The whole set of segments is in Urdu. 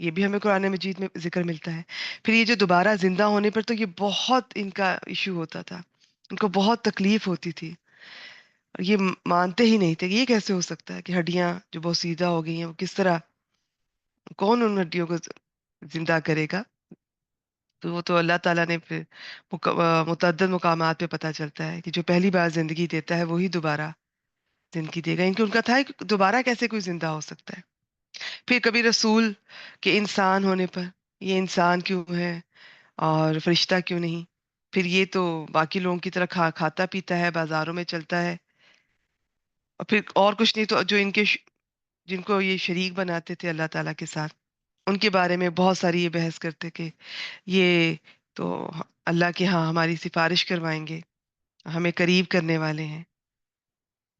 یہ بھی ہمیں قرآن مجید میں ذکر ملتا ہے. پھر یہ جو دوبارہ زندہ ہونے پر، تو یہ بہت ان کا ایشو ہوتا تھا، ان کو بہت تکلیف ہوتی تھی، اور یہ مانتے ہی نہیں تھے کہ یہ کیسے ہو سکتا ہے کہ ہڈیاں جو بہت سیدھا ہو گئی ہیں، وہ کس طرح، کون ان ہڈیوں کو زندہ کرے گا. تو وہ تو اللہ تعالیٰ نے پھر متعدد مقامات پہ پتہ چلتا ہے کہ جو پہلی بار زندگی دیتا ہے وہی دوبارہ زندگی دے گا. ان کا تھا کہ دوبارہ کیسے کوئی زندہ ہو سکتا ہے. پھر کبھی رسول کے انسان ہونے پر، یہ انسان کیوں ہے اور فرشتہ کیوں نہیں. پھر یہ تو باقی لوگوں کی طرح کھاتا پیتا ہے، بازاروں میں چلتا ہے، اور پھر اور کچھ نہیں. تو جو ان کے جن کو یہ شریک بناتے تھے اللہ تعالیٰ کے ساتھ، ان کے بارے میں بہت ساری یہ بحث کرتے کہ یہ تو اللہ کے ہاں ہماری سفارش کروائیں گے، ہمیں قریب کرنے والے ہیں،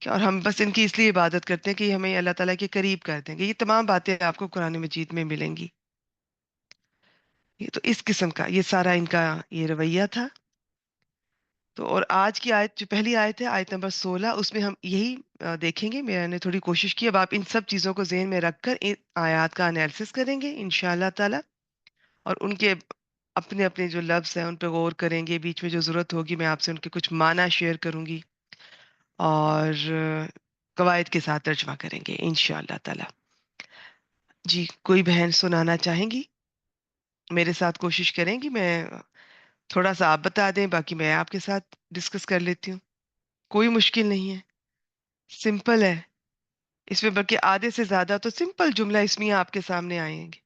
اور ہم بس ان کی اس لیے عبادت کرتے ہیں کہ یہ ہمیں اللہ تعالیٰ کے قریب کر دیں گے. یہ تمام باتیں آپ کو قرآن مجید میں ملیں گی. یہ تو اس قسم کا یہ سارا ان کا یہ رویہ تھا. تو اور آج کی آیت جو پہلی آیت ہے، آیت نمبر 16، اس میں ہم یہی دیکھیں گے. میں نے تھوڑی کوشش کی، اب آپ ان سب چیزوں کو ذہن میں رکھ کر ان آیات کا انالیسس کریں گے انشاءاللہ تعالی، اور ان کے اپنے اپنے جو لفظ ہیں ان پہ غور کریں گے. بیچ میں جو ضرورت ہوگی میں آپ سے ان کے کچھ معنی شیئر کروں گی، اور قواعد کے ساتھ ترجمہ کریں گے انشاءاللہ تعالی. جی، کوئی بہن سنانا چاہیں گی؟ میرے ساتھ کوشش کریں گی. میں تھوڑا سا آپ بتا دیں، باقی میں آپ کے ساتھ ڈسکس کر لیتی ہوں. کوئی مشکل نہیں ہے، سمپل ہے. اس میں بلکہ آدھے سے زیادہ تو سمپل جملہ اسمیہ آپ کے سامنے آئیں گے،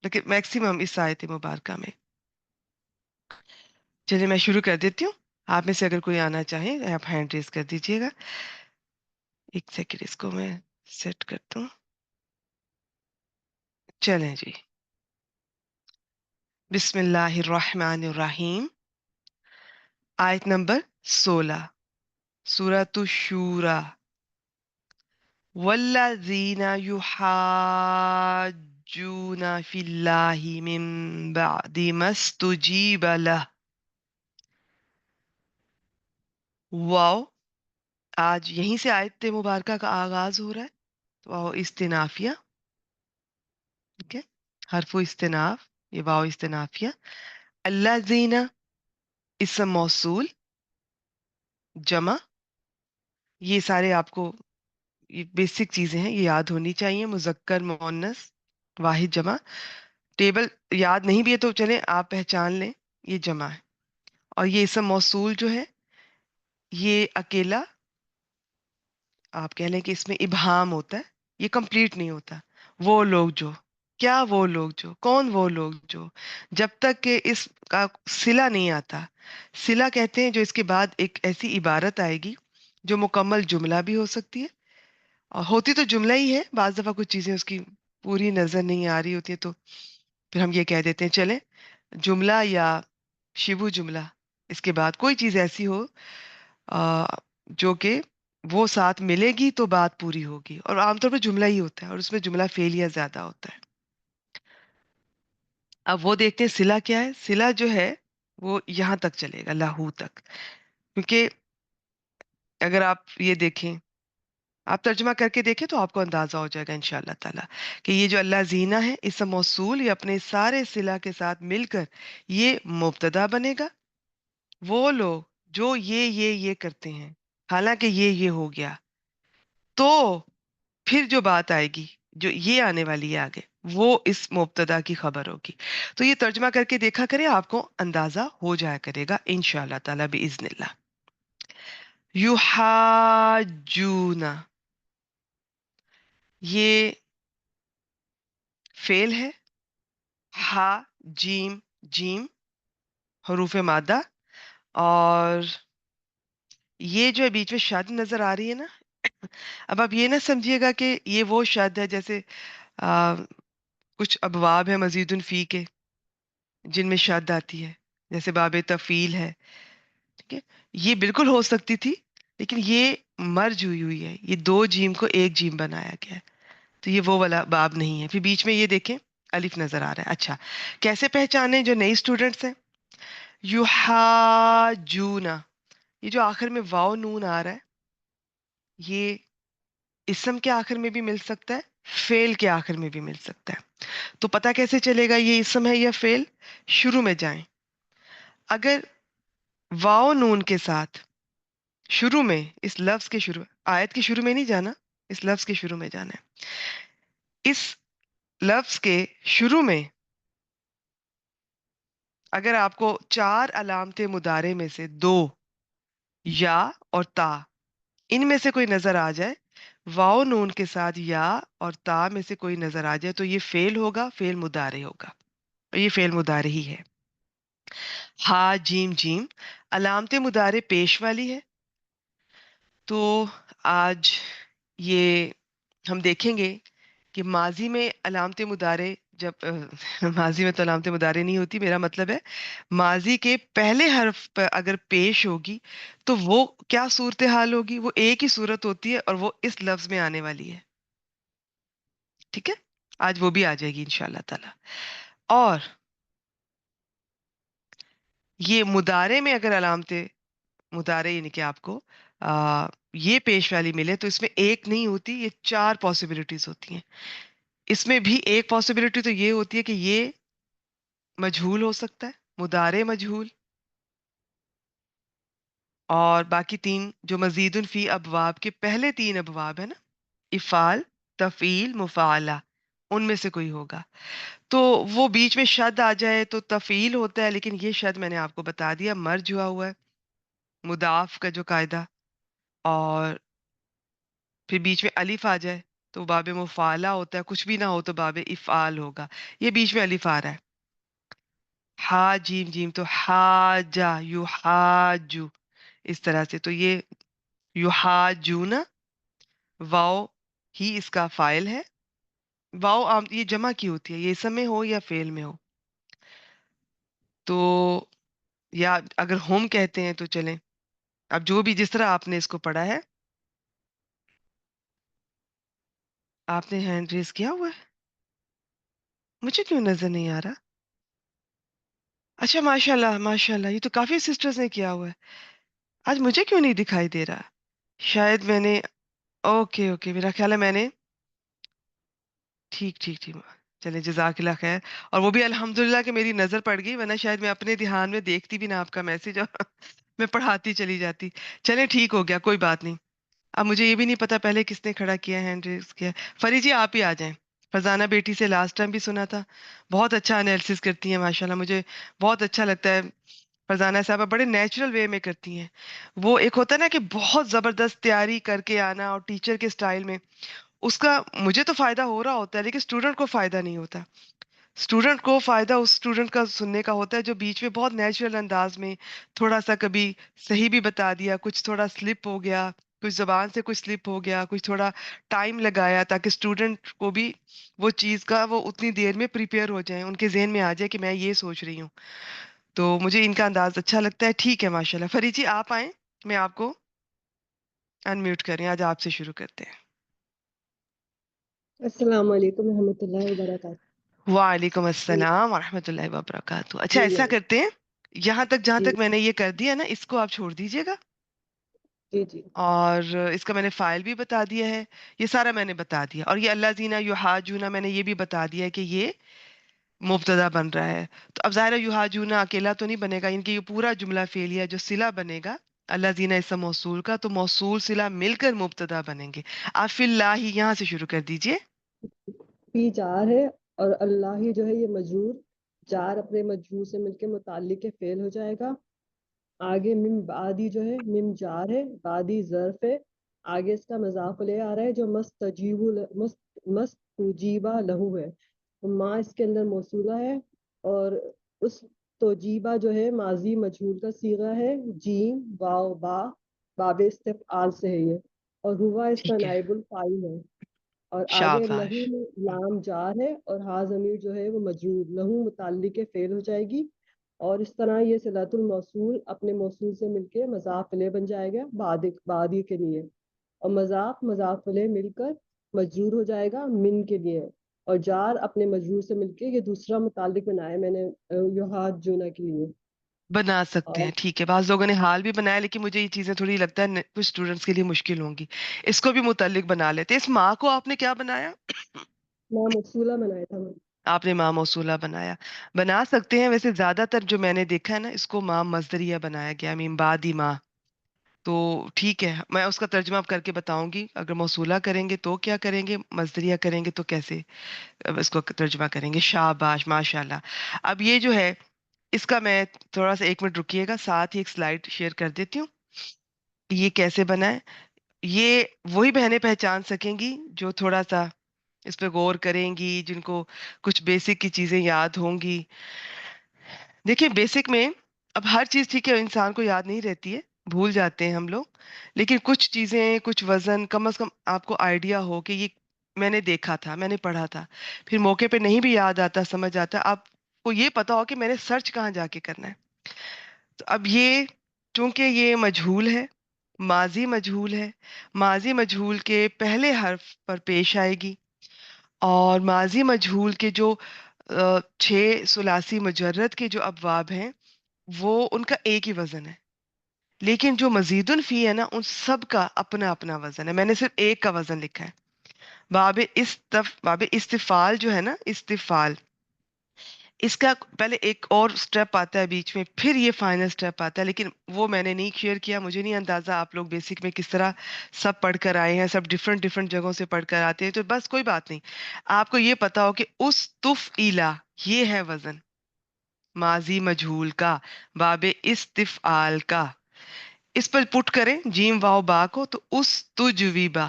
لیکن میکسیمم اس آیت مبارکہ میں. چلیے میں شروع کر دیتی ہوں. آپ میں سے اگر کوئی آنا چاہیں آپ ہینڈ ریز کر دیجیے گا. ایک سیکنڈ، اس کو میں سیٹ کرتا ہوں. چلیں جی. بسم اللہ الرحمن الرحیم. آیت نمبر 16، سورۃ الشورى. والذین یحاجون فی اللہ من بعد ما استجیب له. واو، آج یہیں سے آیت مبارکہ کا آغاز ہو رہا ہے. تو واو استنافیہ، ٹھیک ہے، حرف استناف، یہ واو استنافیہ. الذین اسم موصول جمع. یہ سارے آپ کو یہ بیسک چیزیں ہیں، یہ یاد ہونی چاہیے. مذکر مؤنث واحد جمع. ٹیبل یاد نہیں بھی ہے تو چلیں آپ پہچان لیں، یہ جمع ہے. اور یہ اسم موصول جو ہے یہ اکیلا، آپ کہہ لیں کہ اس میں ابہام ہوتا ہے، یہ کمپلیٹ نہیں ہوتا. وہ لوگ جو، کیا وہ لوگ جو، کون وہ لوگ جو، جب تک کہ اس کا صلہ نہیں آتا. صلہ کہتے ہیں جو اس کے بعد ایک ایسی عبارت آئے گی جو مکمل جملہ بھی ہو سکتی ہے، اور ہوتی تو جملہ ہی ہے. بعض دفعہ کچھ چیزیں اس کی پوری نظر نہیں آ رہی ہوتی ہے، تو پھر ہم یہ کہہ دیتے ہیں چلیں جملہ یا شبو جملہ، اس کے بعد کوئی چیز ایسی ہو جو کہ وہ ساتھ ملے گی تو بات پوری ہوگی. اور عام طور پہ جملہ ہی ہوتا ہے، اور اس میں جملہ فعلیہ زیادہ ہوتا ہے. اب وہ دیکھتے ہیں صلہ کیا ہے. صلہ جو ہے وہ یہاں تک چلے گا، لاہو تک. کیونکہ اگر آپ یہ دیکھیں، آپ ترجمہ کر کے دیکھیں تو آپ کو اندازہ ہو جائے گا انشاءاللہ تعالیٰ کہ یہ جو اللہ زینہ ہے، اسم موصول یہ اپنے سارے صلہ کے ساتھ مل کر یہ مبتدا بنے گا. وہ لوگ جو یہ کرتے ہیں، حالانکہ یہ ہو گیا، تو پھر جو بات آئے گی جو یہ آنے والی ہے آگے، وہ اس مبتدا کی خبر ہوگی. تو یہ ترجمہ کر کے دیکھا کریں، آپ کو اندازہ ہو جایا کرے گا انشاءاللہ تعالیٰ بإذن اللہ. یحاجون، یہ فعل ہے. ہا، جیم، جیم حروف مادہ. اور یہ جو ہے بیچ میں شد نظر آ رہی ہے نا. اب آپ یہ نہ سمجھیے گا کہ یہ وہ شد ہے جیسے کچھ ابواب ہے مزید فی کے جن میں شد آتی ہے، جیسے باب تفیل ہے، ٹھیک ہے. یہ بالکل ہو سکتی تھی، لیکن یہ مرج ہوئی ہے، یہ دو جیم کو ایک جیم بنایا گیا ہے، تو یہ وہ والا باب نہیں ہے. پھر بیچ میں یہ دیکھیں الف نظر آ رہا ہے. اچھا، کیسے پہچانے جو نئی اسٹوڈنٹس ہیں؟ یحاجونا، یہ جو آخر میں واو نون آ رہا ہے، یہ اسم کے آخر میں بھی مل سکتا ہے، فعل کے آخر میں بھی مل سکتا ہے. تو پتہ کیسے چلے گا یہ اسم ہے یا فعل؟ شروع میں جائیں، اگر واو نون کے ساتھ شروع میں، اس لفظ کے شروع، آیت کے شروع میں نہیں جانا، اس لفظ کے شروع میں جانا ہے، اس لفظ کے شروع میں اگر آپ کو چار علامت مضارع میں سے دو، یا اور تا، ان میں سے کوئی نظر آ جائے، واو نون کے ساتھ یا اور تا میں سے کوئی نظر آ جائے، تو یہ فعل ہوگا، فعل مضارع ہوگا، اور یہ فعل مضارع ہی ہے۔ ہا جیم جیم علامت مضارع پیش والی ہے، تو آج یہ ہم دیکھیں گے کہ ماضی میں علامت مضارع جب ماضی میں تو علامت مضارع نہیں ہوتی، میرا مطلب ہے ماضی کے پہلے حرف پر اگر پیش ہوگی تو وہ کیا صورتحال ہوگی، وہ ایک ہی صورت ہوتی ہے اور وہ اس لفظ میں آنے والی ہے، ٹھیک ہے؟ آج وہ بھی آ جائے گی انشاءاللہ تعالی۔ اور یہ مضارع میں اگر علامت مضارع یعنی کہ آپ کو یہ پیش والی ملے تو اس میں ایک نہیں ہوتی، یہ چار پاسبلٹیز ہوتی ہیں۔ اس میں بھی ایک پاسبلٹی تو یہ ہوتی ہے کہ یہ مجہول ہو سکتا ہے، مضارع مجہول، اور باقی تین جو مزید فی ابواب کے پہلے تین ابواب ہیں نا، افعال، تفعیل، مفعلہ، ان میں سے کوئی ہوگا، تو وہ بیچ میں شد آ جائے تو تفعیل ہوتا ہے، لیکن یہ شد میں نے آپ کو بتا دیا مرج ہوا ہے، مضاف کا جو قاعدہ، اور پھر بیچ میں الف آ جائے تو باب مفعلہ ہوتا ہے، کچھ بھی نہ ہو تو باب افعال ہوگا، یہ بیچ میں الف آ رہا ہے، ہا جیم جیم تو حاجا یحاجو، اس طرح سے، تو یہ یحاجون، واو ہی اس کا فاعل ہے، واو عام یہ جمع کی ہوتی ہے، یہ اسم میں ہو یا فعل میں ہو، تو یا اگر ہم کہتے ہیں تو چلیں، اب جو بھی جس طرح آپ نے اس کو پڑھا ہے، آپ نے ہینڈ ریز کیا ہوا ہے، مجھے کیوں نظر نہیں آ رہا؟ اچھا ماشاء اللہ ماشاء اللہ، یہ تو کافی سسٹرز نے کیا ہوا ہے، آج مجھے کیوں نہیں دکھائی دے رہا؟ شاید میں نے، اوکے اوکے، میرا خیال ہے میں نے، ٹھیک ٹھیک ٹھیک، چلیں جزاک اللہ خیر، اور وہ بھی الحمدللہ کہ میری نظر پڑ گئی، ورنہ شاید میں اپنے دھیان میں دیکھتی بھی نہ آپ کا میسج اور میں پڑھاتی چلی جاتی۔ چلیں ٹھیک ہو گیا، کوئی بات نہیں۔ اب مجھے یہ بھی نہیں پتا پہلے کس نے کھڑا کیا، ہینڈ ریز کیا۔ فری جی آپ ہی آ جائیں، فرزانہ بیٹی سے لاسٹ ٹائم بھی سنا تھا، بہت اچھا انالیسس کرتی ہیں ماشاءاللہ، مجھے بہت اچھا لگتا ہے، فرزانہ صاحبہ بڑے نیچرل وے میں کرتی ہیں، وہ ایک ہوتا ہے نا کہ بہت زبردست تیاری کر کے آنا اور ٹیچر کے سٹائل میں، اس کا مجھے تو فائدہ ہو رہا ہوتا ہے لیکن اسٹوڈنٹ کو فائدہ نہیں ہوتا، اسٹوڈنٹ کو فائدہ اس اسٹوڈنٹ کا سننے کا ہوتا ہے جو بیچ میں بہت نیچرل انداز میں تھوڑا سا کبھی صحیح بھی بتا دیا، کچھ تھوڑا سلپ ہو گیا، کچھ زبان سے کچھ سلپ ہو گیا، کچھ تھوڑا ٹائم لگایا تاکہ اسٹوڈنٹ کو بھی وہ چیز کا وہ اتنی دیر میں پریپیئر ہو جائیں، ان کے ذہن میں آ جائے کہ میں یہ سوچ رہی ہوں، تو مجھے ان کا انداز اچھا لگتا ہے۔ ٹھیک ہے ماشاء اللہ، فرید جی آپ آئیں، میں آپ کو انمیوٹ کریں، آج آپ سے شروع کرتے ہیں۔ السلام علیکم ورحمۃ اللہ وبرکاتہ۔ وعلیکم جی السلام ورحمۃ اللہ وبرکاتہ۔ اچھا جی ایسا کرتے ہیں، یہاں تک جہاں جی تک میں نے یہ کر دیا نا، اس کو آپ چھوڑ دیجیے گا، جی جی اور اس کا میں نے فائل بھی بتا دیا ہے، یہ سارا میں نے بتا دیا، اور یہ اللہ زینہ یحاجونا میں نے یہ بھی بتا دیا ہے کہ یہ مبتدا بن رہا ہے، تو اب ظاہر ہے یحاجونا اکیلا تو نہیں بنے گا، ان کے یہ پورا جملہ فعلیہ جو صلہ بنے گا اللہ زینہ اسم موصول کا، تو موصول صلہ مل کر مبتدا بنیں گے۔ آپ فی اللہ ہی یہاں سے شروع کر دیجئے۔ پی جار ہے اور اللہ ہی جو ہے یہ مجرور، جار اپنے مجرور سے مل کے متعلق کے فعل ہو جائے گا۔ آگے مم بعدی جو ہے مم جار ہے، بعدی ظرف ہے، آگے اس کا مضاف لے آ رہا ہے جو مستجیبہ لہو ہے، ماں اس کے اندر موصولہ ہے، اور اس توجیبہ جو ہے ماضی مجہول کا صیغہ ہے، جیم واو با، باب استفعال سے ہے یہ، اور ہوا اس کا ٹھیک ہے، نائب الفاعل ہے، اور آگے لہو شاباش، میں لام جار ہے اور ہا ضمیر جو ہے وہ مجرور، لہو متعلق فعل ہو جائے گی، اور اس طرح یہ صلۃ الموصول اپنے موصول سے مل کے مضاف الیہ بن جائے گا بعد کے لیے، اور مضاف الیہ مل کر مجرور ہو جائے گا من کے لیے، اور جار اپنے مجرور سے مل کے یہ دوسرا متعلق بنایا میں نے یحاج جونا کے لیے۔ بنا سکتے اور ہیں، ٹھیک ہے، بعض لوگوں نے حال بھی بنایا لیکن مجھے یہ چیزیں تھوڑی لگتا ہے کچھ اسٹوڈنٹس کے لیے مشکل ہوں گی، اس کو بھی متعلق بنا لیتے۔ اس ماں کو آپ نے کیا بنایا؟ نام موصولہ بنایا تھا میں۔ آپ نے ماں موصولہ بنایا. بنا سکتے ہیں ویسے زیادہ تر جو میں نے دیکھا ہے نا، اس کو ماں مصدریہ بنایا گیا، میم بعد ماں. تو ٹھیک ہے، میں اس کا ترجمہ اب کر کے بتاؤں گی. اگر موصولہ کریں گے تو کیا کریں گے، مصدریہ کریں گے تو کیسے اب اس کو ترجمہ کریں گے. شاباش، ماشاء اللہ. اب یہ جو ہے، اس کا میں تھوڑا سا 1 منٹ رکیے گا، ساتھ ہی ایک سلائڈ شیئر کر دیتی ہوں کہ یہ کیسے بنا ہے. یہ وہی بہنیں پہچان سکیں گی جو تھوڑا سا اس پہ غور کریں گی، جن کو کچھ بیسک کی چیزیں یاد ہوں گی. دیکھیں بیسک میں اب ہر چیز ٹھیک ہے انسان کو یاد نہیں رہتی ہے، بھول جاتے ہیں ہم لوگ، لیکن کچھ چیزیں، کچھ وزن کم از کم آپ کو آئیڈیا ہو کہ یہ میں نے دیکھا تھا، میں نے پڑھا تھا. پھر موقع پہ نہیں بھی یاد آتا، سمجھ آتا، آپ کو یہ پتا ہو کہ میں نے سرچ کہاں جا کے کرنا ہے. تو اب یہ چونکہ یہ مجہول ہے، ماضی مجہول ہے، ماضی مجہول کے پہلے حرف پر پیش آئے گی، اور ماضی مجہول کے جو 6 ثلاثی مجرد کے جو ابواب ہیں وہ ان کا ایک ہی وزن ہے، لیکن جو مزید فی ہے نا، ان سب کا اپنا اپنا وزن ہے. میں نے صرف ایک کا وزن لکھا ہے. باب استفال جو ہے نا، استفال، اس کا پہلے ایک اور سٹیپ آتا ہے بیچ میں، پھر یہ فائنل سٹیپ آتا ہے، لیکن وہ میں نے نہیں شیئر کیا. مجھے نہیں اندازہ آپ لوگ بیسک میں کس طرح سب پڑھ کر آئے ہیں، سب ڈفرنٹ ڈفرنٹ جگہوں سے پڑھ کر آتے ہیں. تو بس کوئی بات نہیں، آپ کو یہ پتا ہو کہ اس تف ایلا، یہ ہے وزن ماضی مجہول کا، باب استفعال کا. اس پر پٹ کریں جیم واو با کو تو اس تجویبا.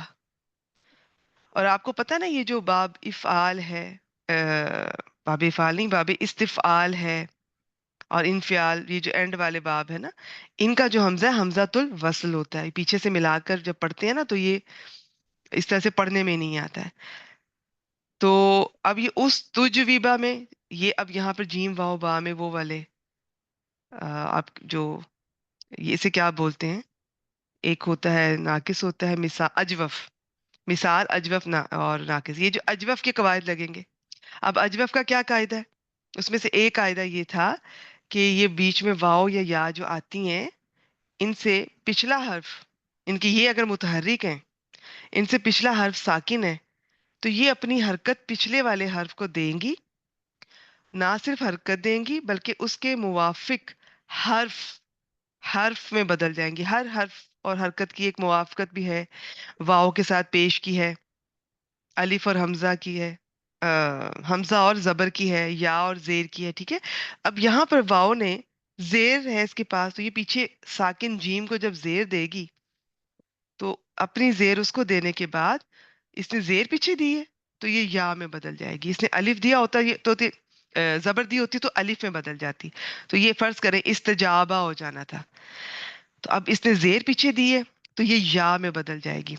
اور آپ کو پتا نا یہ جو باب افعال ہے، باب افعال نہیں، باب استفعال ہے، اور انفعال، یہ جو اینڈ والے باب ہے نا، ان کا جو حمزہ ہے، حمزہ الوصل ہوتا ہے. پیچھے سے ملا کر جب پڑھتے ہیں نا تو یہ اس طرح سے پڑھنے میں نہیں آتا ہے. تو اب یہ اس تجویبا میں، یہ اب یہاں پر جیم واو با میں وہ والے آپ جو یہ اسے کیا بولتے ہیں، ایک ہوتا ہے ناقص، ہوتا ہے مثال اجوف، مثال اجوف اور ناقص، یہ جو اجوف کے قواعد لگیں گے. اب اجوف کا کیا قاعدہ ہے، اس میں سے ایک قاعدہ یہ تھا کہ یہ بیچ میں واو یا یا جو آتی ہیں، ان سے پچھلا حرف، ان کی یہ اگر متحرک ہیں، ان سے پچھلا حرف ساکن ہے، تو یہ اپنی حرکت پچھلے والے حرف کو دیں گی. نہ صرف حرکت دیں گی بلکہ اس کے موافق حرف حرف میں بدل جائیں گی. ہر حرف اور حرکت کی ایک موافقت بھی ہے، واو کے ساتھ پیش کی ہے، الف اور حمزہ کی ہے، حمزہ اور زبر کی ہے، یا اور زیر کی ہے. ٹھیک ہے، اب یہاں پر واو نے زیر ہے اس کے پاس، تو یہ پیچھے ساکن جیم کو جب زیر دے گی تو اپنی زیر اس کو دینے کے بعد اس نے زیر پیچھے دی ہے تو یہ یا میں بدل جائے گی. اس نے الف دیا ہوتا یہ تو زبر دی ہوتی تو الف میں بدل جاتی. تو یہ فرض کریں استجابہ ہو جانا تھا، تو اب اس نے زیر پیچھے دی ہے تو یہ یا میں بدل جائے گی.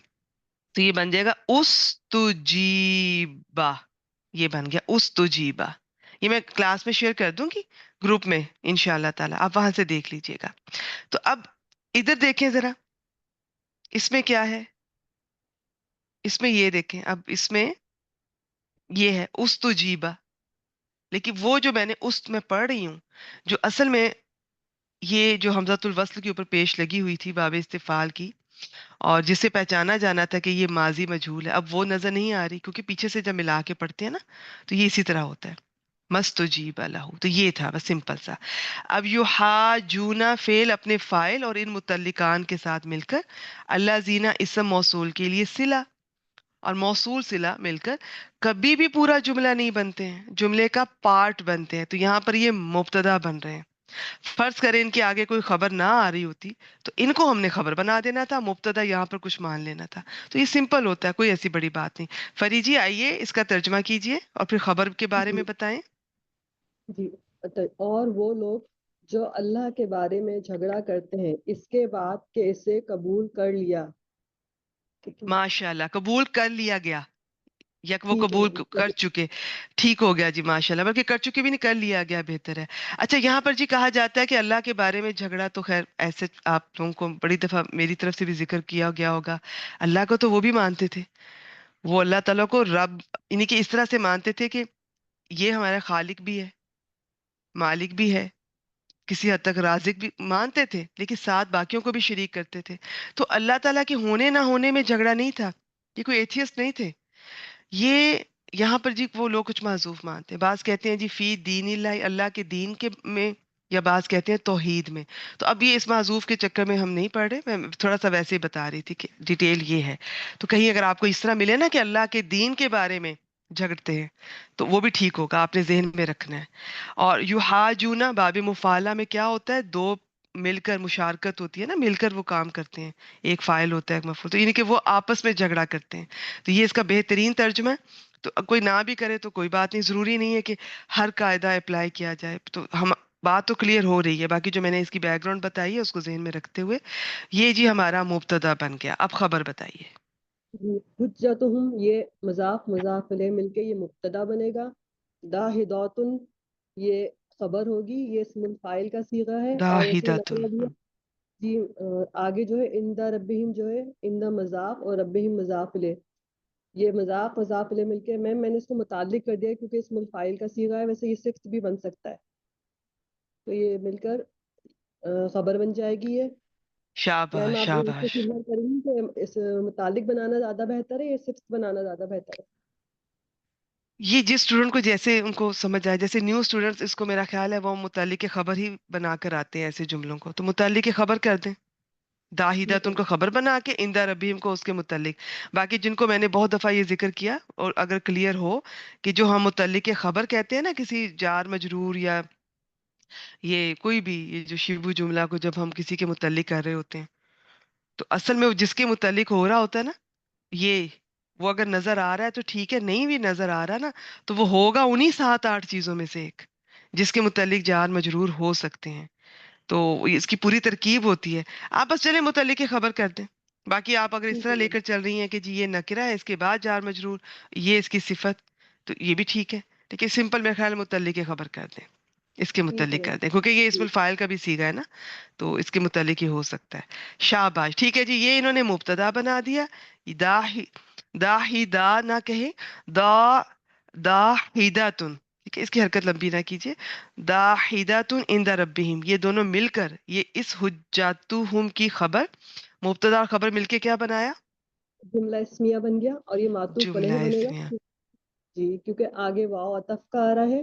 تو یہ بن جائے گا استجیبہ. یہ بن گیا استجیبہ. یہ میں کلاس میں شیئر کر دوں گی گروپ میں انشاءاللہ تعالی، آپ وہاں سے دیکھ لیجئے گا. تو اب ادھر دیکھیں ذرا، اس میں کیا ہے، اس میں یہ دیکھیں، اب اس میں یہ ہے استجیبہ، لیکن وہ جو میں نے اس میں پڑھ رہی ہوں، جو اصل میں یہ جو حمزۃ الوصل کے اوپر پیش لگی ہوئی تھی باب استفعال کی، اور جسے پہچانا جانا تھا کہ یہ ماضی مجہول ہے، اب وہ نظر نہیں آ رہی، کیونکہ پیچھے سے جب ملا کے پڑھتے ہیں نا تو یہ اسی طرح ہوتا ہے. مستجیب لہو، تو یہ تھا بس سمپل سا. اب یحاجونا فعل اپنے فاعل اور ان متعلقان کے ساتھ مل کر، اللہ زینہ اسم موصول کے لیے صلہ اور موصول صلہ مل کر کبھی بھی پورا جملہ نہیں بنتے ہیں، جملے کا پارٹ بنتے ہیں. تو یہاں پر یہ مبتدا بن رہے ہیں. فرض کریں ان کے آگے کوئی خبر نہ آ رہی ہوتی تو ان کو ہم نے خبر بنا دینا تھا، مبتدا یہاں پر کچھ مان لینا تھا. تو یہ سمپل ہوتا ہے، کوئی ایسی بڑی بات نہیں. فری جی آئیے اس کا ترجمہ کیجئے اور پھر خبر کے بارے جی میں بتائیں. جی اور وہ لوگ جو اللہ کے بارے میں جھگڑا کرتے ہیں اس کے بعد کہ اسے قبول کر لیا. ٹھیک ہے، ماشاء اللہ، قبول کر لیا گیا، یک وہ ٹھیک ہے قبول جی کر چکے. ٹھیک ہو گیا جی، ماشاء اللہ، بلکہ کر چکے بھی نہیں، کر لیا گیا بہتر ہے. اچھا یہاں پر جی کہا جاتا ہے کہ اللہ کے بارے میں جھگڑا، تو خیر ایسے آپ لوگوں کو بڑی دفعہ میری طرف سے بھی ذکر کیا گیا ہوگا. اللہ کو تو وہ بھی مانتے تھے، وہ اللہ تعالیٰ کو رب انہیں کہ اس طرح سے مانتے تھے کہ یہ ہمارا خالق بھی ہے، مالک بھی ہے، کسی حد تک رازق بھی مانتے تھے، لیکن ساتھ باقیوں کو بھی شریک کرتے تھے. تو اللہ تعالیٰ کے ہونے نہ ہونے میں جھگڑا نہیں تھا، یہ کوئی ایتھیسٹ نہیں تھے. یہ یہاں پر جی وہ لوگ کچھ معذوف مانتے ہیں، بعض کہتے ہیں جی فی دین اللہ، اللہ کے دین کے میں، یا بعض کہتے ہیں توحید میں. تو اب یہ اس معذوف کے چکر میں ہم نہیں پڑھ رہے، میں تھوڑا سا ویسے ہی بتا رہی تھی کہ ڈیٹیل یہ ہے. تو کہیں اگر آپ کو اس طرح ملے نا کہ اللہ کے دین کے بارے میں جھگڑتے ہیں تو وہ بھی ٹھیک ہوگا، آپ نے ذہن میں رکھنا ہے. اور یحاجونا باب مفعلہ میں کیا ہوتا ہے؟ دو مل کر مشارکت ہوتی ہے نا، مل کر وہ کام کرتے ہیں، ایک فاعل ہوتا ہے ایک مفعول، تو یعنی کہ وہ آپس میں جھگڑا کرتے ہیں. تو یہ اس کا بہترین ترجمہ ہے. تو کوئی نہ بھی کرے تو کوئی بات نہیں، ضروری نہیں ہے کہ ہر قاعدہ اپلائی کیا جائے. تو ہم بات تو کلیئر ہو رہی ہے، باقی جو میں نے اس کی بیک گراؤنڈ بتائی ہے اس کو ذہن میں رکھتے ہوئے یہ جی ہمارا مبتدا بن گیا. اب خبر بتائیے. حجتہم، یہ مضاف مضاف الیہ مل کے یہ مبتدا بنے گا. داہداتن، یہ خبر ہوگی، یہ اسم الفاعل کا صیغہ ہے اور ایسے داہدتن. نقرہ بھی ہے. جی آگے جو ہے اندہ ربہم جو ہے اندہ مضاف اور ربہم مضاف الیہ، یہ مضاف مضاف الیہ مل کے میں نے اس کو متعلق کر دیا کیونکہ اسم الفاعل کا صیغہ ہے. ویسے یہ صفت بھی بن سکتا ہے، تو یہ مل کر خبر بن جائے گی. یہ میم شاباش آپ اس کو شاباش. کلیئر کریں گی کہ اس متعلق بنانا زیادہ بہتر ہے یا صفت بنانا زیادہ بہتر ہے؟ یہ جس اسٹوڈنٹ کو جیسے ان کو سمجھ آئے، جیسے نیو اسٹوڈنٹس اس کو میرا خیال ہے وہ متعلق خبر ہی بنا کر آتے ہیں ایسے جملوں کو، تو متعلق خبر کر دیں. ٹھیک داہدت ہے. ان کو خبر بنا کے اندہ ربیم کو اس کے متعلق. باقی جن کو میں نے بہت دفعہ یہ ذکر کیا اور اگر کلیئر ہو کہ جو ہم متعلق خبر کہتے ہیں نا کسی جار مجرور یا یہ کوئی بھی یہ جو شیبو جملہ کو جب ہم کسی کے متعلق کر رہے ہوتے ہیں تو اصل میں وہ جس کے متعلق ہو رہا ہوتا ہے نا، یہ وہ اگر نظر آ رہا ہے تو ٹھیک ہے، نہیں بھی نظر آ رہا نا تو وہ ہوگا انہی 7 8 چیزوں میں سے ایک جس کے متعلق جار مجرور ہو سکتے ہیں. تو اس کی پوری ترکیب ہوتی ہے. آپ بس چلے متعلق خبر کر دیں. باقی آپ اگر اس ٹھیک طرح لے ہے. کر چل رہی ہیں کہ جی یہ نکرہ ہے اس کے بعد جار مجرور، یہ اس کی صفت، تو یہ بھی ٹھیک ہے. ٹھیک ہے، سمپل میرے خیال میں متعلق خبر کر دیں، اس کے ٹھیک متعلق ہے. کر دیں کیونکہ یہ اسم جی. الفاعل کا بھی صیغہ ہے نا، تو اس کے متعلق ہی ہو سکتا ہے. شاباش. ٹھیک ہے جی، یہ انہوں نے مبتدا بنا دیا. دا ہی دا نہ کہے، دا دا ہیداتن. ٹھیک ہے، اس کی حرکت لمبی نہ کیجیے. دا ہیداتن عند ربہم، یہ دونوں مل کر یہ اس حجاتہم کی خبر، مبتدا اور خبر مل کے کیا بنایا؟ جملہ اسمیہ بن گیا اور یہ معطوف جملہ علیہ بنے گا. اسمیہ. جی کیونکہ آگے واو عطف کا آ رہا ہے،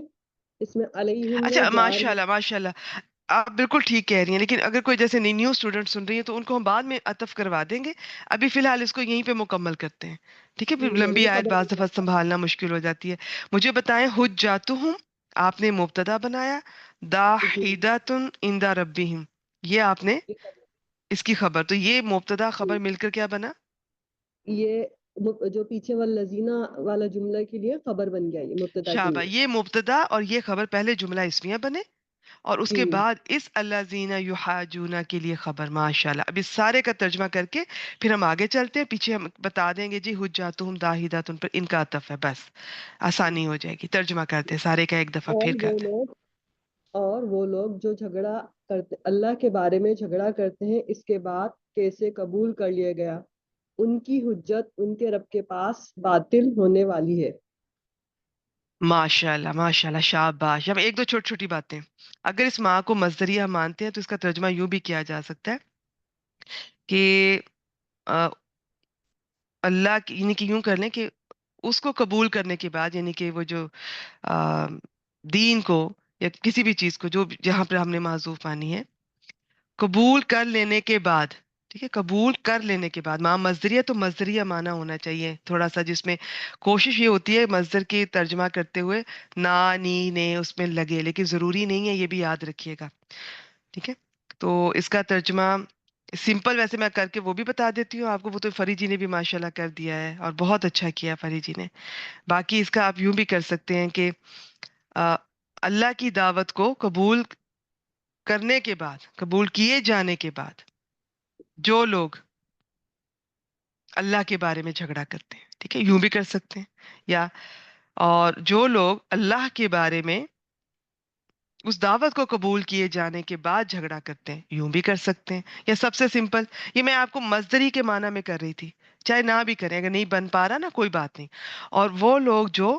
اس میں علیہم میں اچھا جار. ماشاء اللہ ماشاء اللہ، آپ بالکل ٹھیک کہہ رہی ہیں، لیکن اگر کوئی جیسے نیو اسٹوڈنٹ سن رہی ہے تو ان کو ہم بعد میں عطف کروا دیں گے. ابھی فی الحال اس کو یہیں پہ مکمل کرتے ہیں. ٹھیک ہے، پھر ٹھیک ہے لمبی یہ آیت خبر بعض بن دفعہ جائے گا. سنبھالنا مشکل ہو جاتی ہے. مجھے بتائیں حجاتہم آپ نے مبتدا بنایا، جی داحیداتن عند ربہم یہ آپ نے یہ خبر. اس کی خبر، تو یہ مبتدا خبر جی. مل کر کیا بنا؟ یہ جو پیچھے والذینہ والا جملہ کے لیے خبر بن گیا، یہ مبتدا کے شابہ، لیے. یہ مبتدا اور یہ خبر پہلے جملہ اسمیہ بنے اور اس جی کے بعد اس الذین یحاجون کے لیے خبر. ماشاءاللہ. اب اس سارے کا ترجمہ کر کے پھر ہم آگے چلتے ہیں، پیچھے ہم بتا دیں گے جی حجاتہم داہداتن پر ان کا عطف ہے، بس آسانی ہو جائے گی. ترجمہ کرتے ہیں سارے کا ایک دفعہ اور پھر وہ کرتے ہیں. لوگ اور وہ لوگ جو جھگڑا کرتے اللہ کے بارے میں جھگڑا کرتے ہیں اس کے بعد کہ اسے قبول کر لیا گیا، ان کی حجت ان کے رب کے پاس باطل ہونے والی ہے. ماشاءاللہ ماشاءاللہ شاباش. اب ایک دو چھوٹی چھوٹی باتیں، اگر اس ماں کو مصدریہ مانتے ہیں تو اس کا ترجمہ یوں بھی کیا جا سکتا ہے کہ اللہ کی یعنی کہ یوں کر لیں کہ اس کو قبول کرنے کے بعد، یعنی کہ وہ جو آ، دین کو یا کسی بھی چیز کو جو جہاں پر ہم نے معذوف مانی ہے، قبول کر لینے کے بعد. ٹھیک ہے، قبول کر لینے کے بعد ماں مصدریہ تو مصدریہ معنی ہونا چاہیے تھوڑا سا، جس میں کوشش یہ ہوتی ہے مصدر کی ترجمہ کرتے ہوئے نا نی نے اس میں لگے، لیکن ضروری نہیں ہے، یہ بھی یاد رکھیے گا. ٹھیک ہے، تو اس کا ترجمہ سمپل ویسے میں کر کے وہ بھی بتا دیتی ہوں آپ کو، وہ تو فری جی نے بھی ماشاءاللہ کر دیا ہے اور بہت اچھا کیا فری جی نے. باقی اس کا آپ یوں بھی کر سکتے ہیں کہ آ، اللہ کی دعوت کو قبول کرنے کے بعد، قبول کیے جانے کے بعد جو لوگ اللہ کے بارے میں جھگڑا کرتے ہیں، ٹھیک ہے یوں بھی کر سکتے ہیں. یا اور جو لوگ اللہ کے بارے میں اس دعوت کو قبول کیے جانے کے بعد جھگڑا کرتے ہیں، یوں بھی کر سکتے ہیں. یا سب سے سمپل، یہ میں آپ کو مصدری کے معنی میں کر رہی تھی، چاہے نہ بھی کریں، اگر نہیں بن پا رہا نا کوئی بات نہیں. اور وہ لوگ جو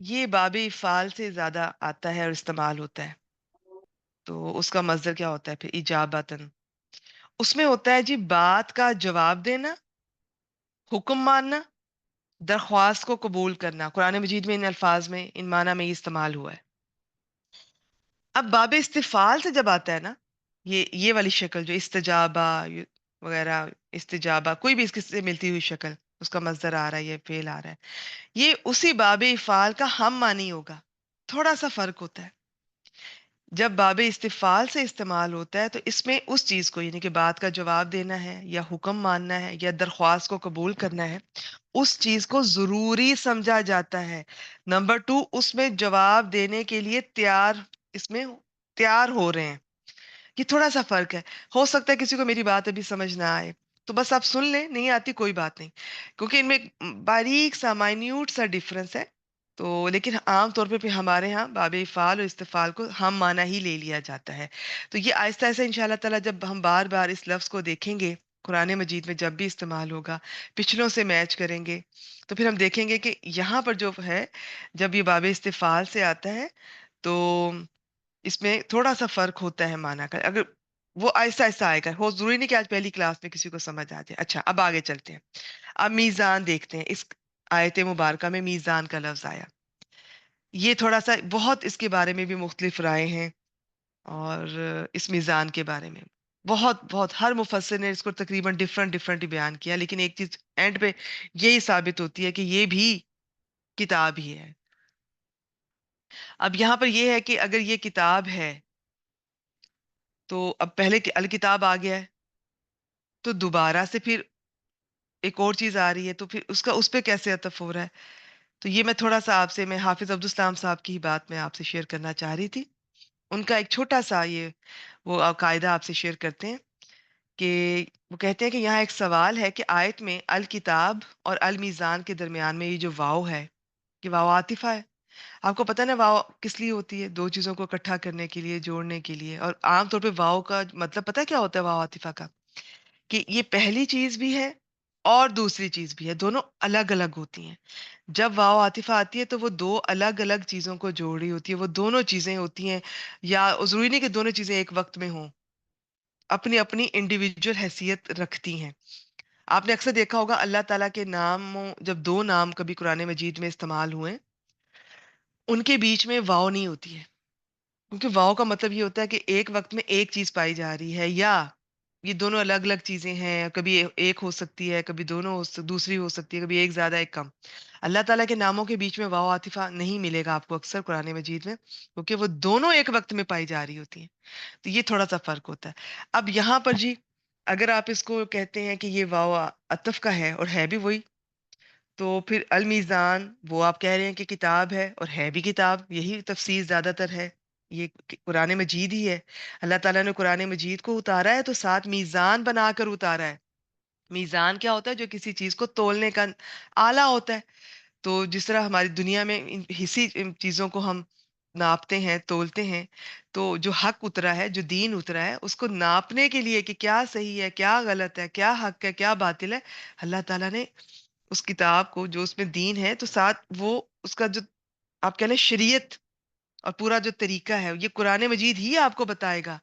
یہ باب افعال سے زیادہ آتا ہے اور استعمال ہوتا ہے، تو اس کا مصدر کیا ہوتا ہے پھر؟ اجابتن. اس میں ہوتا ہے جی بات کا جواب دینا، حکم ماننا، درخواست کو قبول کرنا. قرآن مجید میں ان الفاظ میں ان معنی میں یہ استعمال ہوا ہے. اب باب استفعال سے جب آتا ہے نا، یہ والی شکل جو استجابہ وغیرہ، استجابہ کوئی بھی اس کے سے ملتی ہوئی شکل، اس کا مصدر آ رہا ہے، یہ فعل آ رہا ہے، یہ اسی باب افعال کا ہم معنی ہوگا. تھوڑا سا فرق ہوتا ہے. جب باب استفعال سے استعمال ہوتا ہے تو اس میں اس چیز کو، یعنی کہ بات کا جواب دینا ہے یا حکم ماننا ہے یا درخواست کو قبول کرنا ہے، اس چیز کو ضروری سمجھا جاتا ہے. نمبر 2، اس میں جواب دینے کے لیے اس میں تیار ہو رہے ہیں. یہ تھوڑا سا فرق ہے. ہو سکتا ہے کسی کو میری بات ابھی سمجھ نہ آئے، تو بس آپ سن لیں، نہیں آتی کوئی بات نہیں، کیونکہ ان میں باریک سا مائنیوٹ سا ڈفرنس ہے. تو لیکن عام طور پہ پھر ہمارے ہاں باب افعال اور استفعال کو ہم معنی ہی لے لیا جاتا ہے. تو یہ آہستہ آہستہ ان شاء اللہ تعالیٰ جب ہم بار بار اس لفظ کو دیکھیں گے قرآن مجید میں، جب بھی استعمال ہوگا، پچھلوں سے میچ کریں گے، تو پھر ہم دیکھیں گے کہ یہاں پر جو ہے، جب یہ باب استفعال سے آتا ہے تو اس میں تھوڑا سا فرق ہوتا ہے معنی کا. اگر وہ آہستہ آہستہ آئے گا، وہ ضروری نہیں کہ آج پہلی کلاس میں کسی کو سمجھ آ جائے. اچھا، اب آگے چلتے ہیں. اب میزان دیکھتے ہیں. اس آیت مبارکہ میں میزان کا لفظ آیا. یہ تھوڑا سا بہت اس کے بارے میں بھی مختلف رائے ہیں، اور اس میزان کے بارے میں بہت بہت ہر مفسر نے اس کو تقریباً ڈفرنٹ ڈفرنٹ ہی بیان کیا، لیکن ایک چیز اینڈ پہ یہی ثابت ہوتی ہے کہ یہ بھی کتاب ہی ہے. اب یہاں پر یہ ہے کہ اگر یہ کتاب ہے تو اب پہلے الکتاب آ گیا ہے، تو دوبارہ سے پھر ایک اور چیز آ رہی ہے، تو پھر اس پہ کیسے عطف ہو رہا ہے؟ تو یہ میں تھوڑا سا آپ سے، میں حافظ عبدالسلام صاحب کی ہی بات میں آپ سے شیئر کرنا چاہ رہی تھی. ان کا ایک چھوٹا سا یہ وہ قاعدہ آپ سے شیئر کرتے ہیں کہ وہ کہتے ہیں کہ یہاں ایک سوال ہے کہ آیت میں الکتاب اور المیزان کے درمیان میں یہ جو واو ہے، کہ واو عاطفہ ہے. آپ کو پتہ ہے نا واو کس لیے ہوتی ہے؟ دو چیزوں کو اکٹھا کرنے کے لیے، جوڑنے کے لیے. اور عام طور پہ واو کا مطلب پتہ ہے کیا ہوتا ہے واو عاطفہ کا؟ کہ یہ پہلی چیز بھی ہے اور دوسری چیز بھی ہے، دونوں الگ الگ ہوتی ہیں. جب واو عاطفہ آتی ہے تو وہ دو الگ الگ چیزوں کو جوڑ رہی ہوتی ہے، وہ دونوں چیزیں ہوتی ہیں، یا ضروری نہیں کہ دونوں چیزیں ایک وقت میں ہوں، اپنی اپنی انڈیویجول حیثیت رکھتی ہیں. آپ نے اکثر دیکھا ہوگا اللہ تعالیٰ کے ناموں، جب دو نام کبھی قرآن مجید میں استعمال ہوئے، ان کے بیچ میں واو نہیں ہوتی ہے، کیونکہ واو کا مطلب یہ ہوتا ہے کہ ایک وقت میں ایک چیز پائی جا رہی ہے، یا یہ دونوں الگ الگ چیزیں ہیں، کبھی ایک ہو سکتی ہے، کبھی دونوں دوسری ہو سکتی ہے، کبھی ایک زیادہ ایک کم. اللہ تعالیٰ کے ناموں کے بیچ میں واو عاطفہ نہیں ملے گا آپ کو اکثر قرآن مجید میں، کیونکہ وہ دونوں ایک وقت میں پائی جا رہی ہوتی ہیں. تو یہ تھوڑا سا فرق ہوتا ہے. اب یہاں پر جی اگر آپ اس کو کہتے ہیں کہ یہ واو عطف کا ہے اور ہے بھی وہی، تو پھر المیزان وہ آپ کہہ رہے ہیں کہ کتاب ہے اور ہے بھی کتاب، یہی تفسیر زیادہ تر ہے. یہ قرآن مجید ہی ہے. اللہ تعالیٰ نے قرآن مجید کو اتارا ہے تو ساتھ میزان بنا کر اتارا ہے. میزان کیا ہوتا ہے؟ جو کسی چیز کو تولنے کا آلہ ہوتا ہے. تو جس طرح ہماری دنیا میں حصی چیزوں کو ہم ناپتے ہیں، تولتے ہیں، تو جو حق اترا ہے، جو دین اترا ہے، اس کو ناپنے کے لیے کہ کیا صحیح ہے، کیا غلط ہے، کیا حق ہے، کیا باطل ہے، اللہ تعالیٰ نے اس کتاب کو، جو اس میں دین ہے، تو ساتھ وہ اس کا جو آپ کہہ لیں شریعت اور پورا جو طریقہ ہے، یہ قرآن مجید ہی آپ کو بتائے گا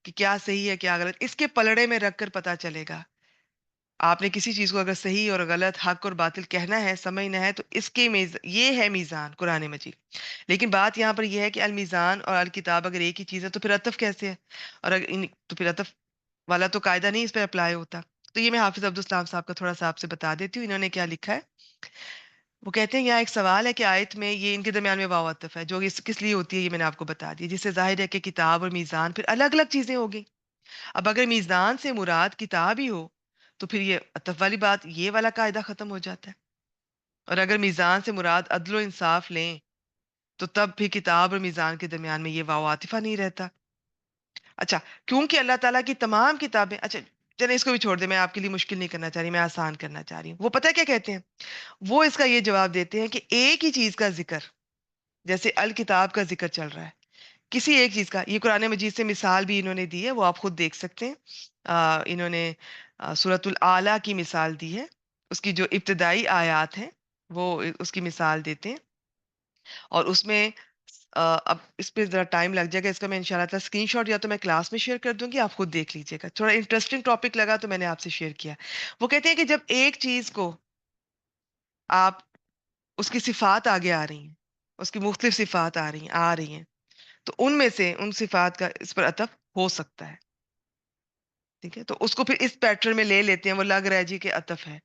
کہ کیا صحیح ہے، کیا غلط. اس کے پلڑے میں رکھ کر پتا چلے گا. آپ نے کسی چیز کو اگر صحیح اور غلط، حق اور باطل کہنا ہے، سمجھنا ہے، تو اس کے یہ ہے میزان قرآن مجید. لیکن بات یہاں پر یہ ہے کہ المیزان اور الکتاب اگر ایک ہی چیز ہے تو پھر عطف کیسے ہے؟ اور تو پھر عطف والا تو قاعدہ نہیں اس پہ اپلائی ہوتا. تو یہ میں حافظ عبدالسلام صاحب کا تھوڑا سا آپ سے بتا دیتی ہوں، انہوں نے کیا لکھا ہے. وہ کہتے ہیں یہاں ایک سوال ہے کہ آیت میں یہ ان کے درمیان میں واو عطف ہے، جو کس لیے ہوتی ہے، یہ میں نے آپ کو بتا دیا، جس سے ظاہر ہے کہ کتاب اور میزان پھر الگ الگ چیزیں ہوگی. اب اگر میزان سے مراد کتاب ہی ہو تو پھر یہ عطف والی بات، یہ والا قاعدہ ختم ہو جاتا ہے. اور اگر میزان سے مراد عدل و انصاف لیں تو تب پھر کتاب اور میزان کے درمیان میں یہ واو عاطفہ نہیں رہتا. اچھا، کیونکہ اللہ تعالیٰ کی تمام کتابیں، اچھا چلیں اس کو بھی چھوڑ دیں، میں آپ کے لیے مشکل نہیں کرنا چاہ رہی، میں آسان کرنا چاہ رہی ہوں. وہ پتہ ہے کیا کہتے ہیں؟ وہ اس کا یہ جواب دیتے ہیں کہ ایک ہی چیز کا ذکر، جیسے الکتاب کا ذکر چل رہا ہے، کسی ایک چیز کا، یہ قرآن مجید سے مثال بھی انہوں نے دی ہے، وہ آپ خود دیکھ سکتے ہیں. انہوں نے سورۃ الاعلیٰ کی مثال دی ہے، اس کی جو ابتدائی آیات ہیں وہ اس کی مثال دیتے ہیں. اور اس میں اب اس پہ ذرا ٹائم لگ جائے گا، اس کا میں انشاءاللہ تعالیٰ اسکرین شاٹ یا تو میں کلاس میں شیئر کر دوں گی، آپ خود دیکھ لیجیے گا، تھوڑا انٹرسٹنگ ٹاپک لگا تو میں نے آپ سے شیئر کیا۔ وہ کہتے ہیں کہ جب ایک چیز کو آپ، اس کی صفات آگے آ رہی ہیں، اس کی مختلف صفات آ رہی ہیں، تو ان میں سے ان صفات کا اس پر عطف ہو سکتا ہے، ٹھیک ہے، تو اس کو پھر اس پیٹرن میں لے لیتے ہیں، وہ لگ رہا ہے جی کہ عطف ہے،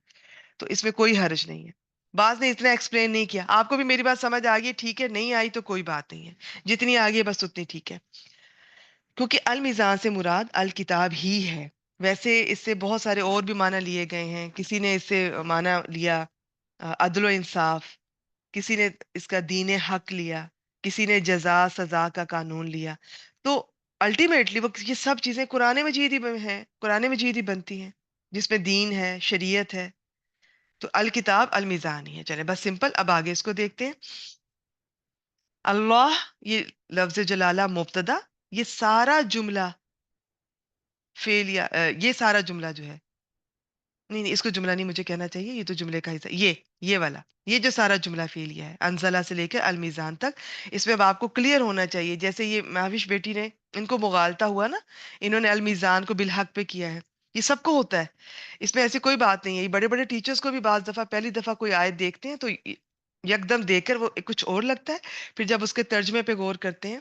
تو اس میں کوئی حرج نہیں ہے۔ بعض نے اتنا ایکسپلین نہیں کیا، آپ کو بھی میری بات سمجھ آ گئی ٹھیک ہے، نہیں آئی تو کوئی بات نہیں ہے، جتنی آگئی ہے بس اتنی ٹھیک ہے، کیونکہ المیزان سے مراد الکتاب ہی ہے۔ ویسے اس سے بہت سارے اور بھی معنی لیے گئے ہیں، کسی نے اس سے معنی لیا عدل و انصاف، کسی نے اس کا دین حق لیا، کسی نے جزا سزا کا قانون لیا، تو الٹیمیٹلی وہ یہ سب چیزیں قرآن مجید ہی ہیں، قرآن مجید ہی بنتی ہیں، جس میں دین ہے، شریعت ہے، تو الکتاب المیزان ہی ہے۔ چلے بس سمپل، اب آگے اس کو دیکھتے ہیں۔ اللہ، یہ لفظ جلالہ مبتدا، یہ سارا جملہ فعل یا یہ سارا جملہ جو ہے، نہیں نہیں اس کو جملہ نہیں مجھے کہنا چاہیے، یہ تو جملے کا حصہ، یہ والا، یہ جو سارا جملہ فعلیہ ہے انزلہ سے لے کر المیزان تک، اس میں اب آپ کو کلیئر ہونا چاہیے، جیسے یہ مہوش بیٹی نے ان کو مغالطہ ہوا نا، انہوں نے المیزان کو بالحق پہ کیا ہے، یہ سب کو ہوتا ہے، اس میں ایسی کوئی بات نہیں ہے، یہ بڑے بڑے ٹیچرز کو بھی بعض دفعہ پہلی دفعہ کوئی آیت دیکھتے ہیں تو یکدم دیکھ کر وہ کچھ اور لگتا ہے، پھر جب اس کے ترجمے پہ غور کرتے ہیں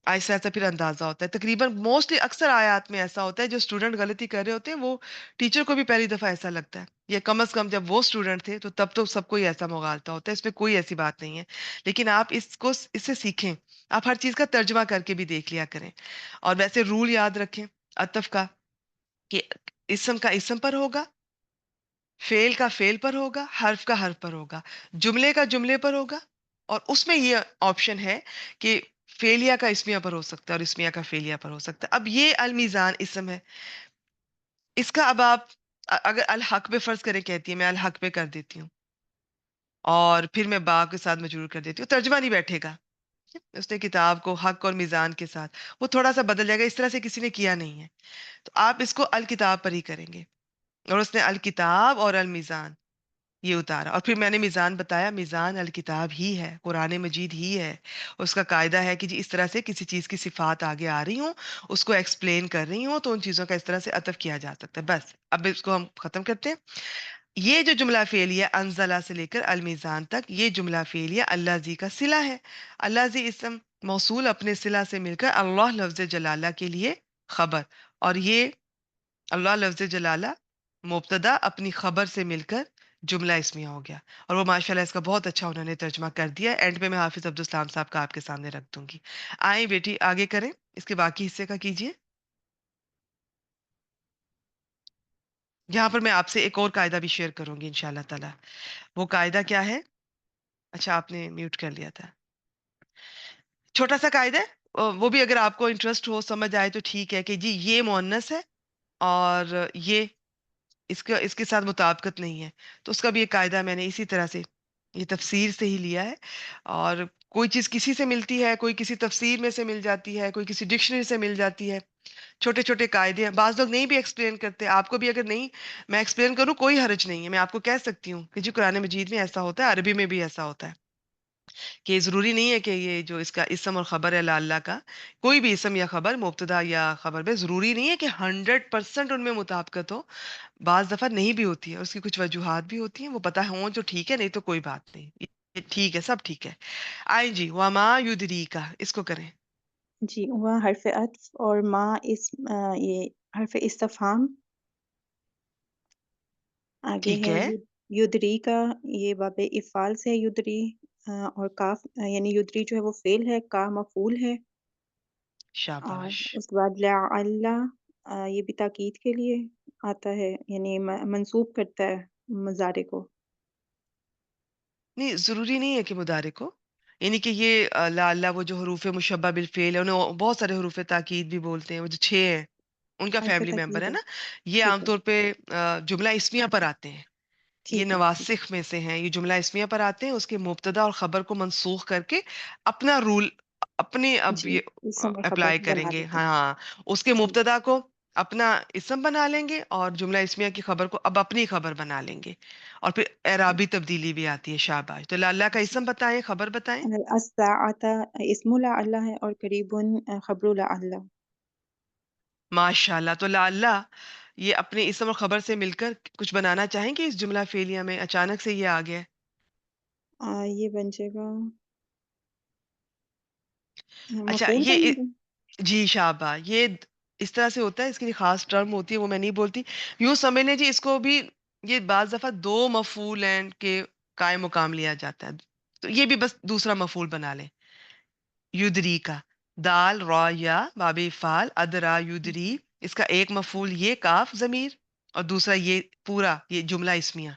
ایسا ایسا پھر اندازہ ہوتا ہے، تقریباً موسٹلی اکثر آیات میں ایسا ہوتا ہے جو اسٹوڈنٹ غلطی کر رہے ہوتے ہیں وہ ٹیچر کو بھی پہلی دفعہ ایسا لگتا ہے، یا کم از کم جب وہ اسٹوڈنٹ تھے تو تب تو سب کو ہی ایسا مغالطہ ہوتا ہے، اس میں کوئی ایسی بات نہیں ہے، لیکن آپ اس کو اس سے سیکھیں، آپ ہر چیز کا ترجمہ کر کے بھی دیکھ لیا کریں، اور ویسے رول یاد رکھیں عطف کا، کہ اسم کا اسم پر ہوگا، فعل کا فعل پر ہوگا، حرف کا حرف پر ہوگا، جملے کا جملے پر ہوگا، اور اس میں یہ آپشن ہے کہ فعلیہ کا اسمیہ پر ہو سکتا ہے اور اسمیہ کا فعلیہ پر ہو سکتا ہے۔ اب یہ المیزان اسم ہے، اس کا اب آپ اگر الحق پہ فرض کریں، کہتی ہے میں الحق پہ کر دیتی ہوں اور پھر میں با کے ساتھ مجرور کر دیتی ہوں، ترجمہ نہیں بیٹھے گا، اس نے کتاب کو حق اور میزان کے ساتھ، وہ تھوڑا سا بدل جائے گا، اس طرح سے کسی نے کیا نہیں ہے، تو آپ اس کو الکتاب پر ہی کریں گے، اور اس نے الکتاب اور المیزان یہ اتارا، اور پھر میں نے میزان بتایا، میزان الکتاب ہی ہے، قرآن مجید ہی ہے، اس کا قاعدہ ہے کہ جی اس طرح سے کسی چیز کی صفات آگے آ رہی ہوں، اس کو ایکسپلین کر رہی ہوں، تو ان چیزوں کا اس طرح سے عطف کیا جا سکتا ہے۔ بس اب اس کو ہم ختم کرتے ہیں۔ یہ جو جملہ فعلیہ انزلہ سے لے کر المیزان تک، یہ جملہ فعلیہ اللہ زی کا صلہ ہے، اللہ زی اسم موصول اپنے صلہ سے مل کر اللہ لفظ جلالہ کے لیے خبر، اور یہ اللہ لفظ جلالہ مبتدا اپنی خبر سے مل کر جملہ اسمیہ ہو گیا، اور وہ ماشاءاللہ اس کا بہت اچھا انہوں نے ترجمہ کر دیا، اینڈ پہ میں حافظ عبدالسلام صاحب کا آپ کے سامنے رکھ دوں گی۔ آئیں بیٹی آگے کریں، اس کے باقی حصے کا کیجئے۔ یہاں پر میں آپ سے ایک اور قاعدہ بھی شیئر کروں گی انشاءاللہ تعالی۔ وہ قاعدہ کیا ہے؟ اچھا آپ نے میوٹ کر لیا تھا، چھوٹا سا قاعدہ ہے، وہ بھی اگر آپ کو انٹرسٹ ہو، سمجھ آئے تو ٹھیک ہے، کہ جی یہ مؤنث ہے اور یہ اس کے ساتھ مطابقت نہیں ہے، تو اس کا بھی ایک قاعدہ میں نے اسی طرح سے یہ تفسیر سے ہی لیا ہے، اور کوئی چیز کسی سے ملتی ہے، کوئی کسی تفسیر میں سے مل جاتی ہے، کوئی کسی ڈکشنری سے مل جاتی ہے، چھوٹے چھوٹے قاعدے ہیں، بعض لوگ نہیں بھی ایکسپلین کرتے، آپ کو بھی اگر نہیں میں ایکسپلین کروں کوئی حرج نہیں ہے، میں آپ کو کہہ سکتی ہوں کہ جی قرآن مجید میں ایسا ہوتا ہے، عربی میں بھی ایسا ہوتا ہے، کہ ضروری نہیں ہے کہ یہ جو اس کا اسم اور خبر ہے اللہ کا، کوئی بھی اسم یا خبر مبتدا یا خبر میں ضروری نہیں ہے کہ 100% ان میں مطابقت ہو، بعض دفعہ نہیں بھی ہوتی ہے، اس کی کچھ وجوہات بھی ہوتی ہیں، وہ پتہ ہوں جو ٹھیک ہے، نہیں تو کوئی بات نہیں، یہ ٹھیک ہے، سب ٹھیک ہے۔ آئیں جی وما یدریکا، اس کو کریں۔ جی، وہاں حرف عطف اور ما یہ حرف استفہام، آگے ٹھیک ہے ہے، یدری کا، یہ باب افعال سے ہے یدری، اور کاف یعنی یدری جو ہے وہ فعل ہے، کا مفعول ہے، اور شاباش۔ اس کے بعد لعل، یہ بھی تاکید کے لیے آتا ہے، یعنی منسوب کرتا ہے مضارع کو۔ نہیں ضروری نہیں ہے کہ مدارک ہو، یعنی کہ یہ لا اللہ وہ جو حروف مشبہ بالفعل ہے، انہیں بہت سارے حروف تاکید بھی بولتے ہیں، وہ جو 6 ہیں ان کا حرف فیملی ممبر ہے تاکید ہے، نا، یہ عام ٹھیک ہے، طور پہ جملہ اسمیہ پر آتے ہیں، یہ ٹھیک ہے، ٹھیک نواسخ میں سے ہیں، یہ جملہ اسمیہ پر آتے ہیں، اس کے مبتدا اور خبر کو منسوخ کر کے اپنا رول اپنے ہے، اب جی، یہ اسم اور خبر اپلائی کریں بنا گے، دیتے ہاں ہیں، ہاں، اس کے ٹھیک، مبتدا کو اپنا اسم بنا لیں گے اور جملہ اسمیہ کی خبر کو اب اپنی خبر بنا لیں گے، اور پھر اعرابی تبدیلی بھی آتی ہے، شاباش۔ تو اللہ کا جی، اسم بتائیں، خبر بتائیں۔ الساعة اسم لعل ہے، اور قریب خبر لعل۔ ماشاء اللہ۔ تو لعلہ یہ اپنے اسم اور خبر سے مل کر کچھ بنانا چاہیں گے اس جملہ فعلیہ میں؟ اچانک سے یہ آ گیا ہے۔ یہ بن جائے گا اچھا مفعول یہ بنے گا۔ جی شابہ، یہ اس طرح سے ہوتا ہے، اس کے لیے خاص ٹرم ہوتی ہے، وہ میں نہیں بولتی۔ یوں سمجھ لیں جی، اس کو بھی یہ بعض دفعہ دو مفعول ہیں کے قائم مقام لیا جاتا ہے، تو یہ بھی بس دوسرا مفعول بنا لیں۔ یدری کا دال را یا باب فال ادرا یدری، اس کا ایک مفعول یہ کاف ضمیر، اور دوسرا یہ پورا یہ جملہ اسمیہ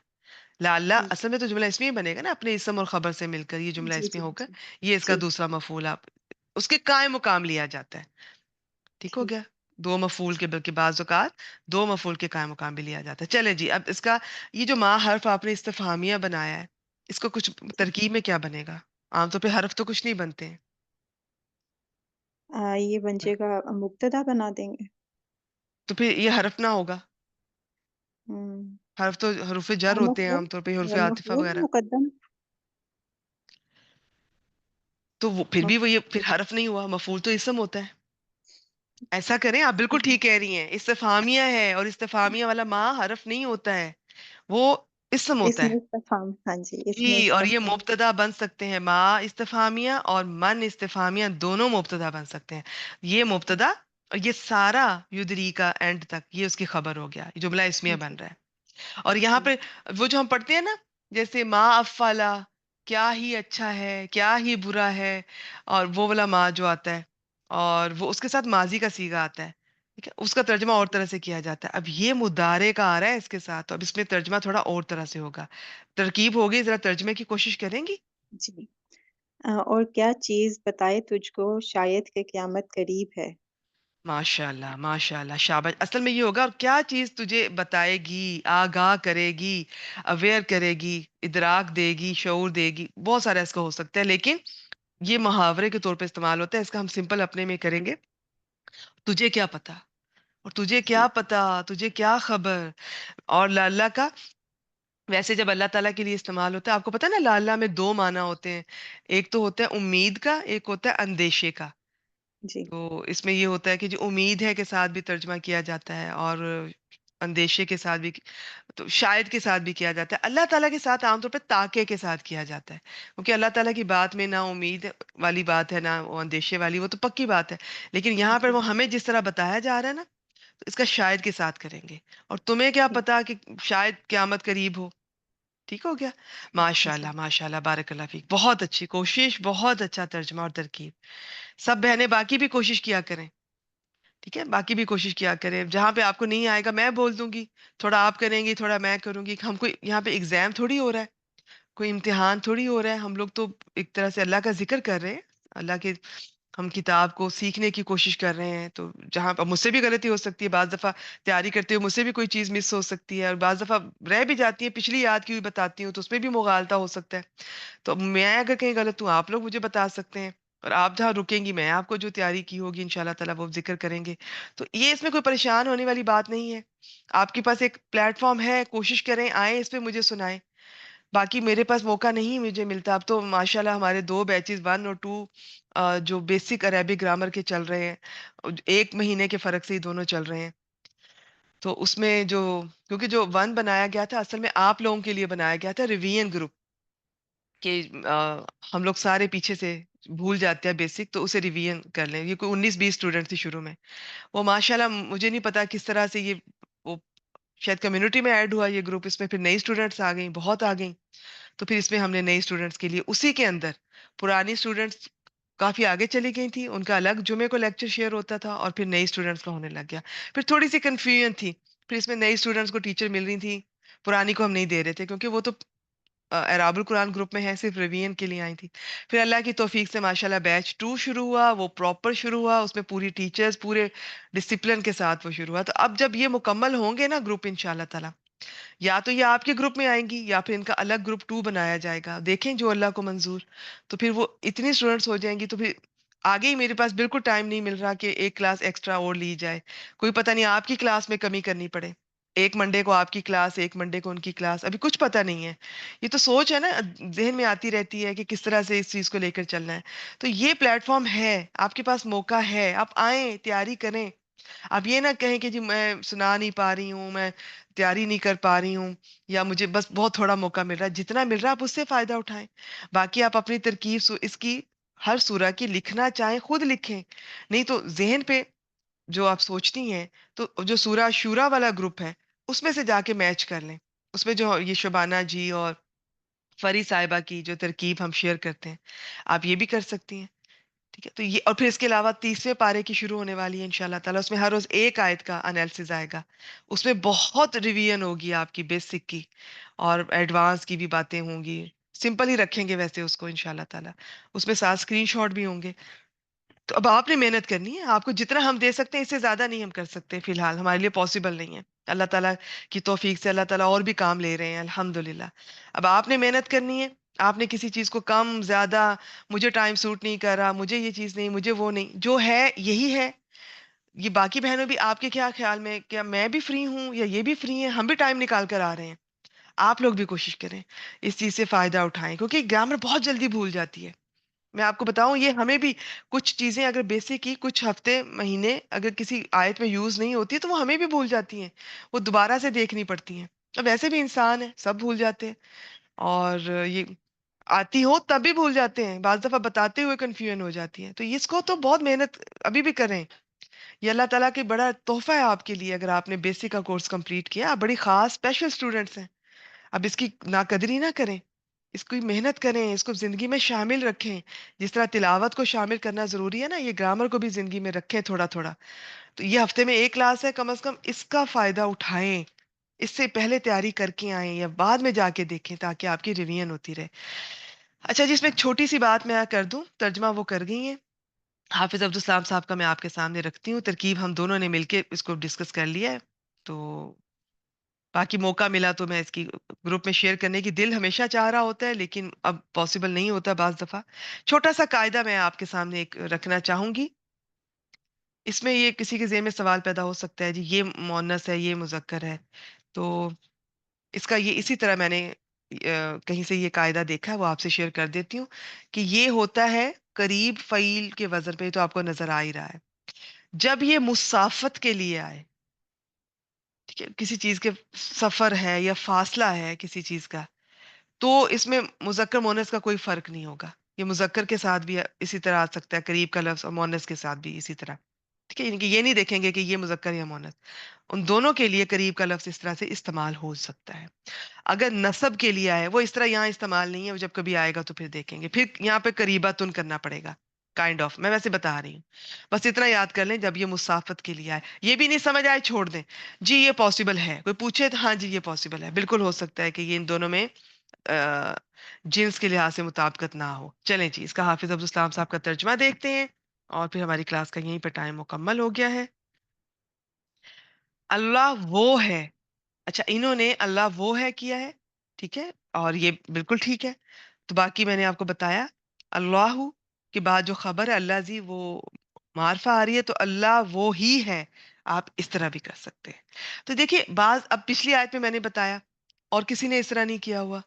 لعلہ۔ ٹھیک اصل میں تو جملہ اسمیہ بنے گا نا، اپنے اسم اور خبر سے مل کر یہ جملہ جی اسمیہ جی ہو کر جی یہ اس کا ٹھیک دوسرا مفعول آپ اس کے قائم مقام لیا جاتا ہے۔ ٹھیک ہو ٹھیک۔ گیا؟ دو مفعول کے، بلکہ بعض اوقات دو مفعول کے قائم مقام بھی لیا جاتا ہے۔ چلے جی، اب اس کا یہ جو ماں حرف آپ نے استفہامیہ بنایا ہے، اس کو کچھ ترکیب میں کیا بنے گا؟ عام طور پہ حرف تو کچھ نہیں بنتے ہیں، یہ بن جائے گا مبتدا بنا دیں گے۔ تو پھر یہ حرف نہ ہوگا۔ ہم، حرف تو حروف جر ہوتے ہیں والمفعول عام طور پہ، حروف عاطفہ والمفعول وغیرہ، مقدم تو وہ پھر بھی مف... وہ یہ پھر حرف نہیں ہوا، مفعول تو اسم ہوتا ہے۔ ایسا کریں، آپ بالکل ٹھیک کہہ رہی ہیں، استفہامیہ ہے اور استفہامیہ والا ماں حرف نہیں ہوتا ہے، وہ اسم اس ہوتا ہے۔ میں استفہام، ہاں جی اس میں جی، اور یہ استفہام۔ مبتدا بن سکتے ہیں، ما استفہامیہ اور من استفہامیہ دونوں مبتدا بن سکتے ہیں۔ یہ مبتدا اور یہ سارا یدری کا اینڈ تک یہ اس کی خبر ہو گیا، یہ جملہ اسمیہ بن جی رہا ہے۔ اور یہاں ٹھیک پہ وہ جو ہم پڑھتے ہیں نا، جیسے ما افلا، کیا ہی اچھا ہے، کیا ہی برا ہے، اور وہ والا ما جو آتا ہے، اور وہ اس کے ساتھ ماضی کا صیغہ آتا ہے، ٹھیک ہے، اس کا ترجمہ اور طرح سے کیا جاتا ہے۔ اب یہ مضارع کا آ رہا ہے اس کے ساتھ، تو اب اس میں ترجمہ تھوڑا اور طرح سے ہوگا۔ ترکیب ہوگی، ذرا ترجمے کی کوشش کریں گی؟ جی۔ اور کیا چیز بتائے تجھ کو شاید کہ قیامت قریب ہے۔ ماشاء اللہ، ماشاء اللہ، شاباش۔ اصل میں یہ ہوگا، اور کیا چیز تجھے بتائے گی، آگاہ کرے گی، اویئر کرے گی، ادراک دے گی، شعور دے گی، بہت سارا اس کا ہو سکتا ہے، لیکن یہ محاورے کے طور پہ استعمال ہوتا ہے۔ اس کا ہم سمپل اپنے میں کریں گے، تجھے کیا پتا، اور تجھے کیا جی پتا، تجھے کیا خبر۔ اور لا کا ویسے جب اللہ تعالیٰ کے لیے استعمال ہوتا ہے، آپ کو پتا ہے نا، لا میں دو معنی ہوتے ہیں، ایک تو ہوتا ہے امید کا، ایک ہوتا ہے اندیشے کا۔ جی تو اس میں یہ ہوتا ہے کہ جو امید ہے کے ساتھ بھی ترجمہ کیا جاتا ہے، اور اندیشے کے ساتھ بھی، تو شاید کے ساتھ بھی کیا جاتا ہے۔ اللہ تعالیٰ کے ساتھ عام طور پہ تاکے کے ساتھ کیا جاتا ہے، کیونکہ اللہ تعالیٰ کی بات میں نہ امید والی بات ہے، نہ وہ اندیشے والی، وہ تو پکی بات ہے، لیکن یہاں پر جی وہ ہمیں جس طرح بتایا جا رہا ہے نا، تو اس کا شاید کے ساتھ کریں گے۔ اور تمہیں کیا ٹھیک پتا کہ شاید قیامت قریب ہو۔ ٹھیک ہو گیا؟ ماشاء جی اللہ، ماشاء اللہ، بارک اللہ فیک، بہت اچھی کوشش، بہت اچھا ترجمہ اور ترکیب۔ سب بہنیں باقی بھی کوشش کیا کریں، ٹھیک ہے، باقی بھی کوشش کیا کریں، جہاں پہ آپ کو نہیں آئے گا میں بول دوں گی، تھوڑا آپ کریں گی، تھوڑا میں کروں گی، ہم کو یہاں پہ ایگزام تھوڑی ہو رہا ہے، کوئی امتحان تھوڑی ہو رہا ہے، ہم لوگ تو ایک طرح سے اللہ کا ذکر کر رہے ہیں، اللہ کے، ہم کتاب کو سیکھنے کی کوشش کر رہے ہیں، تو جہاں پر مجھ سے بھی غلطی ہو سکتی ہے، بعض دفعہ تیاری کرتے ہوئے مجھ سے بھی کوئی چیز مس ہو سکتی ہے، اور بعض دفعہ رہ بھی جاتی ہے، پچھلی یاد کی ہوئی بتاتی ہوں تو اس میں بھی مغالطہ ہو سکتا ہے، تو میں اگر کہیں غلط ہوں آپ لوگ مجھے بتا سکتے ہیں، اور آپ جہاں رکیں گی میں آپ کو جو تیاری کی ہوگی انشاءاللہ تعالیٰ وہ ذکر کریں گے، تو یہ اس میں کوئی پریشان ہونے والی بات نہیں ہے۔ آپ کے پاس ایک پلیٹ فارم ہے، کوشش کریں آئیں اس پہ مجھے سنائیں، باقی میرے پاس موقع نہیں مجھے ملتا۔ اب تو ماشاءاللہ ہمارے دو بیچز 1 اور 2 جو بیسک عربی گرامر کے چل رہے ہیں، 1 مہینے کے فرق سے ہی دونوں چل رہے ہیں، تو اس میں جو، کیونکہ جو 1 بنایا گیا تھا اصل میں آپ لوگوں کے لیے بنایا گیا تھا، ریویژن گروپ، کہ ہم لوگ سارے پیچھے سے بھول جاتے ہیں بیسک، تو اسے ریویژن کر لیں۔ یہ کوئی 19-20 اسٹوڈنٹ تھی شروع میں، وہ ماشاءاللہ مجھے نہیں پتا کس طرح سے یہ وہ شاید کمیونٹی میں ایڈ ہوا یہ گروپ، اس میں پھر نئی اسٹوڈنٹس آ گئیں، بہت آ گئیں، تو پھر اس میں ہم نے نئی اسٹوڈنٹس کے لیے اسی کے اندر پرانی اسٹوڈنٹس کافی آگے چلی گئی تھی، ان کا الگ جمعے کو لیکچر شیئر ہوتا تھا، اور پھر نئی اسٹوڈنٹس کا ہونے لگ گیا، پھر تھوڑی سی کنفیوژن تھی، پھر اس میں نئی اسٹوڈنٹس کو ٹیچر مل رہی تھی، پرانی کو ہم نہیں دے رہے تھے، کیونکہ وہ تو اعراب القرآن گروپ میں ہے، صرف ریویژن کے لیے آئی تھی۔ پھر اللہ کی توفیق سے ماشاءاللہ بیچ 2 شروع ہوا، وہ پراپر شروع ہوا، اس میں پوری ٹیچرز پورے ڈسپلن کے ساتھ وہ شروع ہوا، تو اب جب یہ مکمل ہوں گے نا گروپ انشاءاللہ تعالی، یا تو یہ آپ کے گروپ میں آئیں گی یا پھر ان کا الگ گروپ 2 بنایا جائے گا، دیکھیں جو اللہ کو منظور، تو پھر وہ اتنی اسٹوڈنٹس ہو جائیں گی، تو پھر آگے ہی میرے پاس بالکل ٹائم نہیں مل رہا کہ ایک کلاس ایکسٹرا اور لی جائے. کوئی پتہ نہیں آپ کی کلاس میں کمی کرنی پڑے، ایک منڈے کو آپ کی کلاس، ایک منڈے کو ان کی کلاس، ابھی کچھ پتہ نہیں ہے. یہ تو سوچ ہے نا، ذہن میں آتی رہتی ہے کہ کس طرح سے اس چیز کو لے کر چلنا ہے. تو یہ پلیٹ فارم ہے، آپ کے پاس موقع ہے، آپ آئیں، تیاری کریں. آپ یہ نہ کہیں کہ جی میں سنا نہیں پا رہی ہوں، میں تیاری نہیں کر پا رہی ہوں، یا مجھے بس بہت تھوڑا موقع مل رہا ہے. جتنا مل رہا ہے آپ اس سے فائدہ اٹھائیں. باقی آپ اپنی ترکیب اس کی ہر سورہ کی لکھنا چاہیں خود لکھیں، نہیں تو ذہن پہ جو آپ سوچتی ہیں، تو جو سورہ شورا والا گروپ ہے اس میں سے جا کے میچ کر لیں. اس میں جو یہ شبانہ جی اور فری صاحبہ کی جو ترکیب ہم شیئر کرتے ہیں، آپ یہ بھی کر سکتی ہیں. ٹھیک ہے، تو یہ، اور پھر اس کے علاوہ 30ویں پارے کی شروع ہونے والی ہے انشاءاللہ تعالیٰ. اس میں ہر روز ایک آیت کا انالیسز آئے گا. اس میں بہت ریویژن ہوگی آپ کی بیسک کی، اور ایڈوانس کی بھی باتیں ہوں گی. سمپل ہی رکھیں گے ویسے اس کو انشاءاللہ تعالیٰ. اس میں ساتھ اسکرین شاٹ بھی ہوں گے. تو اب آپ نے محنت کرنی ہے. آپ کو جتنا ہم دے سکتے ہیں اس سے زیادہ نہیں ہم کر سکتے، فی الحال ہمارے لیے پاسبل نہیں ہے. اللہ تعالیٰ کی توفیق سے اللہ تعالیٰ اور بھی کام لے رہے ہیں الحمدللہ. اب آپ نے محنت کرنی ہے. آپ نے کسی چیز کو کم زیادہ، مجھے ٹائم سوٹ نہیں کر رہا، مجھے یہ چیز نہیں، مجھے وہ نہیں، جو ہے یہی ہے. یہ باقی بہنوں بھی آپ کے کیا خیال میں، کیا میں بھی فری ہوں یا یہ بھی فری ہیں؟ ہم بھی ٹائم نکال کر آ رہے ہیں. آپ لوگ بھی کوشش کریں اس چیز سے فائدہ اٹھائیں، کیونکہ گرامر بہت جلدی بھول جاتی ہے. میں آپ کو بتاؤں، یہ ہمیں بھی کچھ چیزیں اگر بیسک کی کچھ ہفتے مہینے اگر کسی آیت میں یوز نہیں ہوتی تو وہ ہمیں بھی بھول جاتی ہیں، وہ دوبارہ سے دیکھنی پڑتی ہیں. اب ویسے بھی انسان ہے، سب بھول جاتے ہیں. اور یہ آتی ہو تب بھی بھول جاتے ہیں، بعض دفعہ بتاتے ہوئے کنفیوژن ہو جاتی ہے. تو اس کو تو بہت محنت ابھی بھی کریں. یہ اللہ تعالیٰ کے بڑا تحفہ ہے آپ کے لیے. اگر آپ نے بیسک کا کورس کمپلیٹ کیا، آپ بڑی خاص اسپیشل اسٹوڈنٹس ہیں. اب اس کی ناقدری نہ کریں، اس کی محنت کریں، اس کو زندگی میں شامل رکھیں. جس طرح تلاوت کو شامل کرنا ضروری ہے نا، یہ گرامر کو بھی زندگی میں رکھیں تھوڑا تھوڑا. تو یہ ہفتے میں ایک کلاس ہے، کم از کم اس کا فائدہ اٹھائیں. اس سے پہلے تیاری کر کے آئیں یا بعد میں جا کے دیکھیں تاکہ آپ کی ریویژن ہوتی رہے. اچھا جی، اس میں ایک چھوٹی سی بات میں کر دوں، ترجمہ وہ کر گئی ہیں. حافظ عبدالسلام صاحب کا میں آپ کے سامنے رکھتی ہوں. ترکیب ہم دونوں نے مل کے اس کو ڈسکس کر لیا ہے. تو باقی موقع ملا تو میں اس کی گروپ میں شیئر کرنے کی دل ہمیشہ چاہ رہا ہوتا ہے، لیکن اب پاسبل نہیں ہوتا بعض دفعہ. چھوٹا سا قاعدہ میں آپ کے سامنے ایک رکھنا چاہوں گی. اس میں یہ کسی کے ذہن میں سوال پیدا ہو سکتا ہے، جی یہ مؤنث ہے، یہ مذکر ہے. تو اس کا یہ اسی طرح میں نے کہیں سے یہ قاعدہ دیکھا ہے، وہ آپ سے شیئر کر دیتی ہوں کہ یہ ہوتا ہے قریب فعیل کے وزن پہ. تو آپ کو نظر آ ہی رہا ہے، جب یہ مسافت کے لیے آئے، ٹھیک ہے، کسی چیز کے سفر ہے یا فاصلہ ہے کسی چیز کا، تو اس میں مذکر مونس کا کوئی فرق نہیں ہوگا. یہ مذکر کے ساتھ بھی اسی طرح آ سکتا ہے قریب کا لفظ، اور مونس کے ساتھ بھی اسی طرح. ٹھیک ہے، یعنی کہ یہ نہیں دیکھیں گے کہ یہ مذکر یا مونس. ان دونوں کے لیے قریب کا لفظ اس طرح سے استعمال ہو سکتا ہے. اگر نصب کے لیے آئے، وہ اس طرح یہاں استعمال نہیں ہے، وہ جب کبھی آئے گا تو پھر دیکھیں گے. پھر یہاں پہ قریباتن کرنا پڑے گا، کائنڈ آف. میں ویسے بتا رہی ہوں، بس اتنا یاد کر لیں جب یہ مسافت کے لیے آئے. یہ بھی نہیں سمجھ آئے چھوڑ دیں، جی یہ پاسبل ہے. کوئی پوچھے تو ہاں جی یہ پاسبل ہے، بالکل ہو سکتا ہے کہ یہ ان دونوں میں جنس کے لحاظ سے مطابقت نہ ہو. چلیں جی، اس کا حافظ عبدالسلام صاحب کا ترجمہ دیکھتے ہیں، اور پھر ہماری کلاس کا یہیں پہ ٹائم مکمل ہو گیا ہے. اللہ وہ ہے. اچھا، انہوں نے اللہ وہ ہے کیا ہے، ٹھیک ہے، اور یہ بالکل ٹھیک ہے. تو باقی میں نے آپ کو بتایا، اللہ کے بعد جو خبر ہے اللہ زی، وہ معرفہ آ رہی ہے، تو اللہ وہ ہی ہے. آپ اس طرح بھی کر سکتے ہیں. تو دیکھیے، بعض اب پچھلی آیت میں میں نے بتایا اور کسی نے اس طرح نہیں کیا ہوا،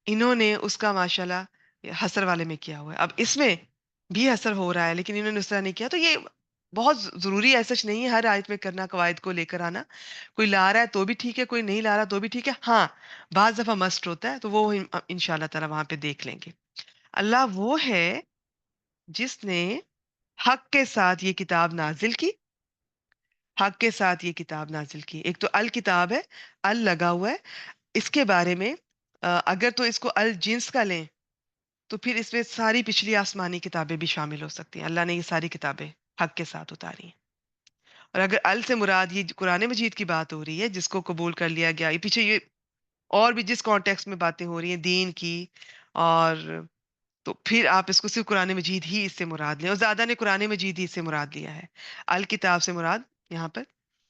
انہوں نے اس کا ماشاءاللہ حسر والے میں کیا ہوا ہے. اب اس میں بھی حسر ہو رہا ہے لیکن انہوں نے اس طرح نہیں کیا. تو یہ بہت ضروری ہے، سچ نہیں ہے ہر آیت میں کرنا، قواعد کو لے کر آنا. کوئی لا رہا ہے تو بھی ٹھیک ہے، کوئی نہیں لا رہا تو بھی ٹھیک ہے. ہاں، بعض دفعہ مسٹ ہوتا ہے، تو وہ انشاءاللہ تعالیٰ وہاں پہ دیکھ لیں گے. اللہ وہ ہے جس نے حق کے ساتھ یہ کتاب نازل کی. حق کے ساتھ یہ کتاب نازل کی. ایک تو الکتاب ہے، ال لگا ہوا ہے. اس کے بارے میں اگر تو اس کو الجنس کا لیں تو پھر اس میں ساری پچھلی آسمانی کتابیں بھی شامل ہو سکتی ہیں. اللہ نے یہ ساری کتابیں حق کے ساتھ اتاری ہیں. اور اگر ال سے مراد یہ قرآن مجید کی بات ہو رہی ہے جس کو قبول کر لیا گیا، یہ پیچھے یہ اور بھی جس کانٹیکس میں باتیں ہو رہی ہیں دین کی، اور تو پھر آپ اس کو صرف قرآن مجید ہی اس سے مراد لیں. اور زیادہ نے قرآن مجید ہی اس سے مراد لیا ہے. الکتاب سے مراد یہاں پر.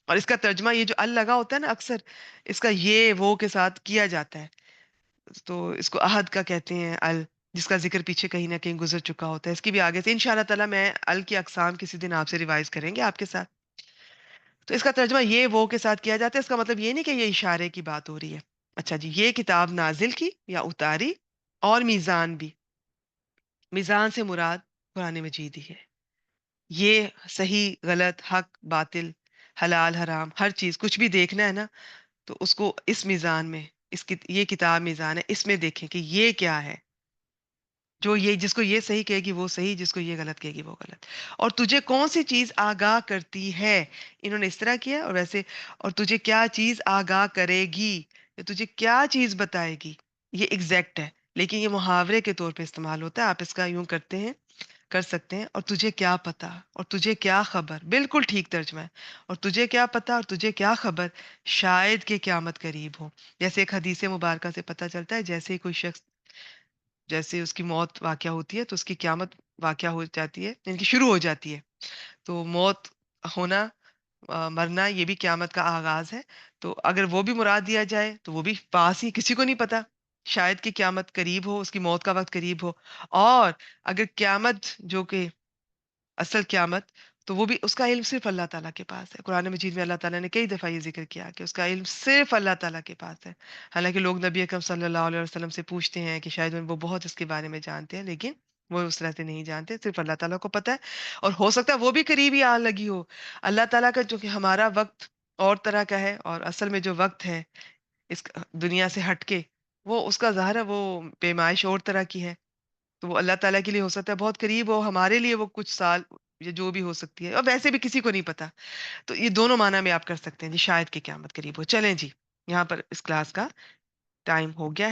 اور اس کا ترجمہ یہ جو ال لگا ہوتا ہے نا، اکثر اس کا یہ وہ کے ساتھ کیا جاتا ہے، تو اس کو عہد کا کہتے ہیں ال. جس کا ذکر پیچھے کہیں نہ کہیں گزر چکا ہوتا ہے. اس کی بھی آگے سے انشاءاللہ تعالیٰ میں ال کی اقسام کسی دن آپ سے ریوائز کریں گے آپ کے ساتھ. تو اس کا ترجمہ یہ وہ کے ساتھ کیا جاتا ہے. اس کا مطلب یہ نہیں کہ یہ اشارے کی بات ہو رہی ہے. اچھا جی، یہ کتاب نازل کی یا اتاری، اور میزان بھی. میزان سے مراد قرآن مجید ہی ہے. یہ صحیح غلط حق باطل حلال حرام ہر چیز کچھ بھی دیکھنا ہے نا، تو اس کو اس میزان میں، یہ کتاب میزان ہے، اس میں دیکھیں کہ یہ کیا ہے. جو یہ جس کو یہ صحیح کہے گی وہ صحیح، جس کو یہ غلط کہے گی وہ غلط. اور تجھے کون سی چیز آگاہ کرتی ہے، انہوں نے اس طرح کیا. اور ویسے اور تجھے کیا چیز آگاہ کرے گی، یا تجھے کیا چیز بتائے گی. یہ ایگزیکٹ ہے، لیکن یہ محاورے کے طور پہ استعمال ہوتا ہے. آپ اس کا یوں کرتے ہیں، کر سکتے ہیں، اور تجھے کیا پتا اور تجھے کیا خبر. بالکل ٹھیک ترجمہ ہے. اور تجھے کیا پتا اور تجھے کیا خبر، شاید کہ قیامت قریب ہو. جیسے ایک حدیث مبارکہ سے پتہ چلتا ہے، جیسے ہی کوئی شخص، جیسے اس کی موت واقع ہوتی ہے تو اس کی قیامت واقع ہو جاتی ہے، یعنی کہ شروع ہو جاتی ہے. تو موت ہونا، مرنا، یہ بھی قیامت کا آغاز ہے. تو اگر وہ بھی مراد دیا جائے تو وہ بھی پاس ہی، کسی کو نہیں پتا. شاید کہ قیامت قریب ہو، اس کی موت کا وقت قریب ہو. اور اگر قیامت جو کہ اصل قیامت، تو وہ بھی اس کا علم صرف اللہ تعالیٰ کے پاس ہے. قرآن مجید میں اللہ تعالیٰ نے کئی دفعہ یہ ذکر کیا کہ اس کا علم صرف اللہ تعالیٰ کے پاس ہے. حالانکہ لوگ نبی اکرم صلی اللہ علیہ وسلم سے پوچھتے ہیں کہ شاید وہ بہت اس کے بارے میں جانتے ہیں، لیکن وہ اس طرح سے نہیں جانتے. صرف اللہ تعالیٰ کو پتہ ہے. اور ہو سکتا ہے وہ بھی قریب ہی آ لگی ہو. اللہ تعالیٰ کا جو کہ ہمارا وقت اور طرح کا ہے، اور اصل میں جو وقت ہے اس دنیا سے ہٹ کے، وہ اس کا ظاہر ہے وہ پیمائش اور طرح کی ہے. تو وہ اللہ تعالیٰ کے لیے ہو سکتا ہے بہت قریب ہو، ہمارے لیے وہ کچھ سال یا جو بھی ہو سکتی ہے، اور ویسے بھی کسی کو نہیں پتا. تو یہ دونوں معنی میں آپ کر سکتے ہیں جی، شاید کہ قیامت قریب ہو. چلیں جی، یہاں پر اس کلاس کا ٹائم ہو گیا ہے.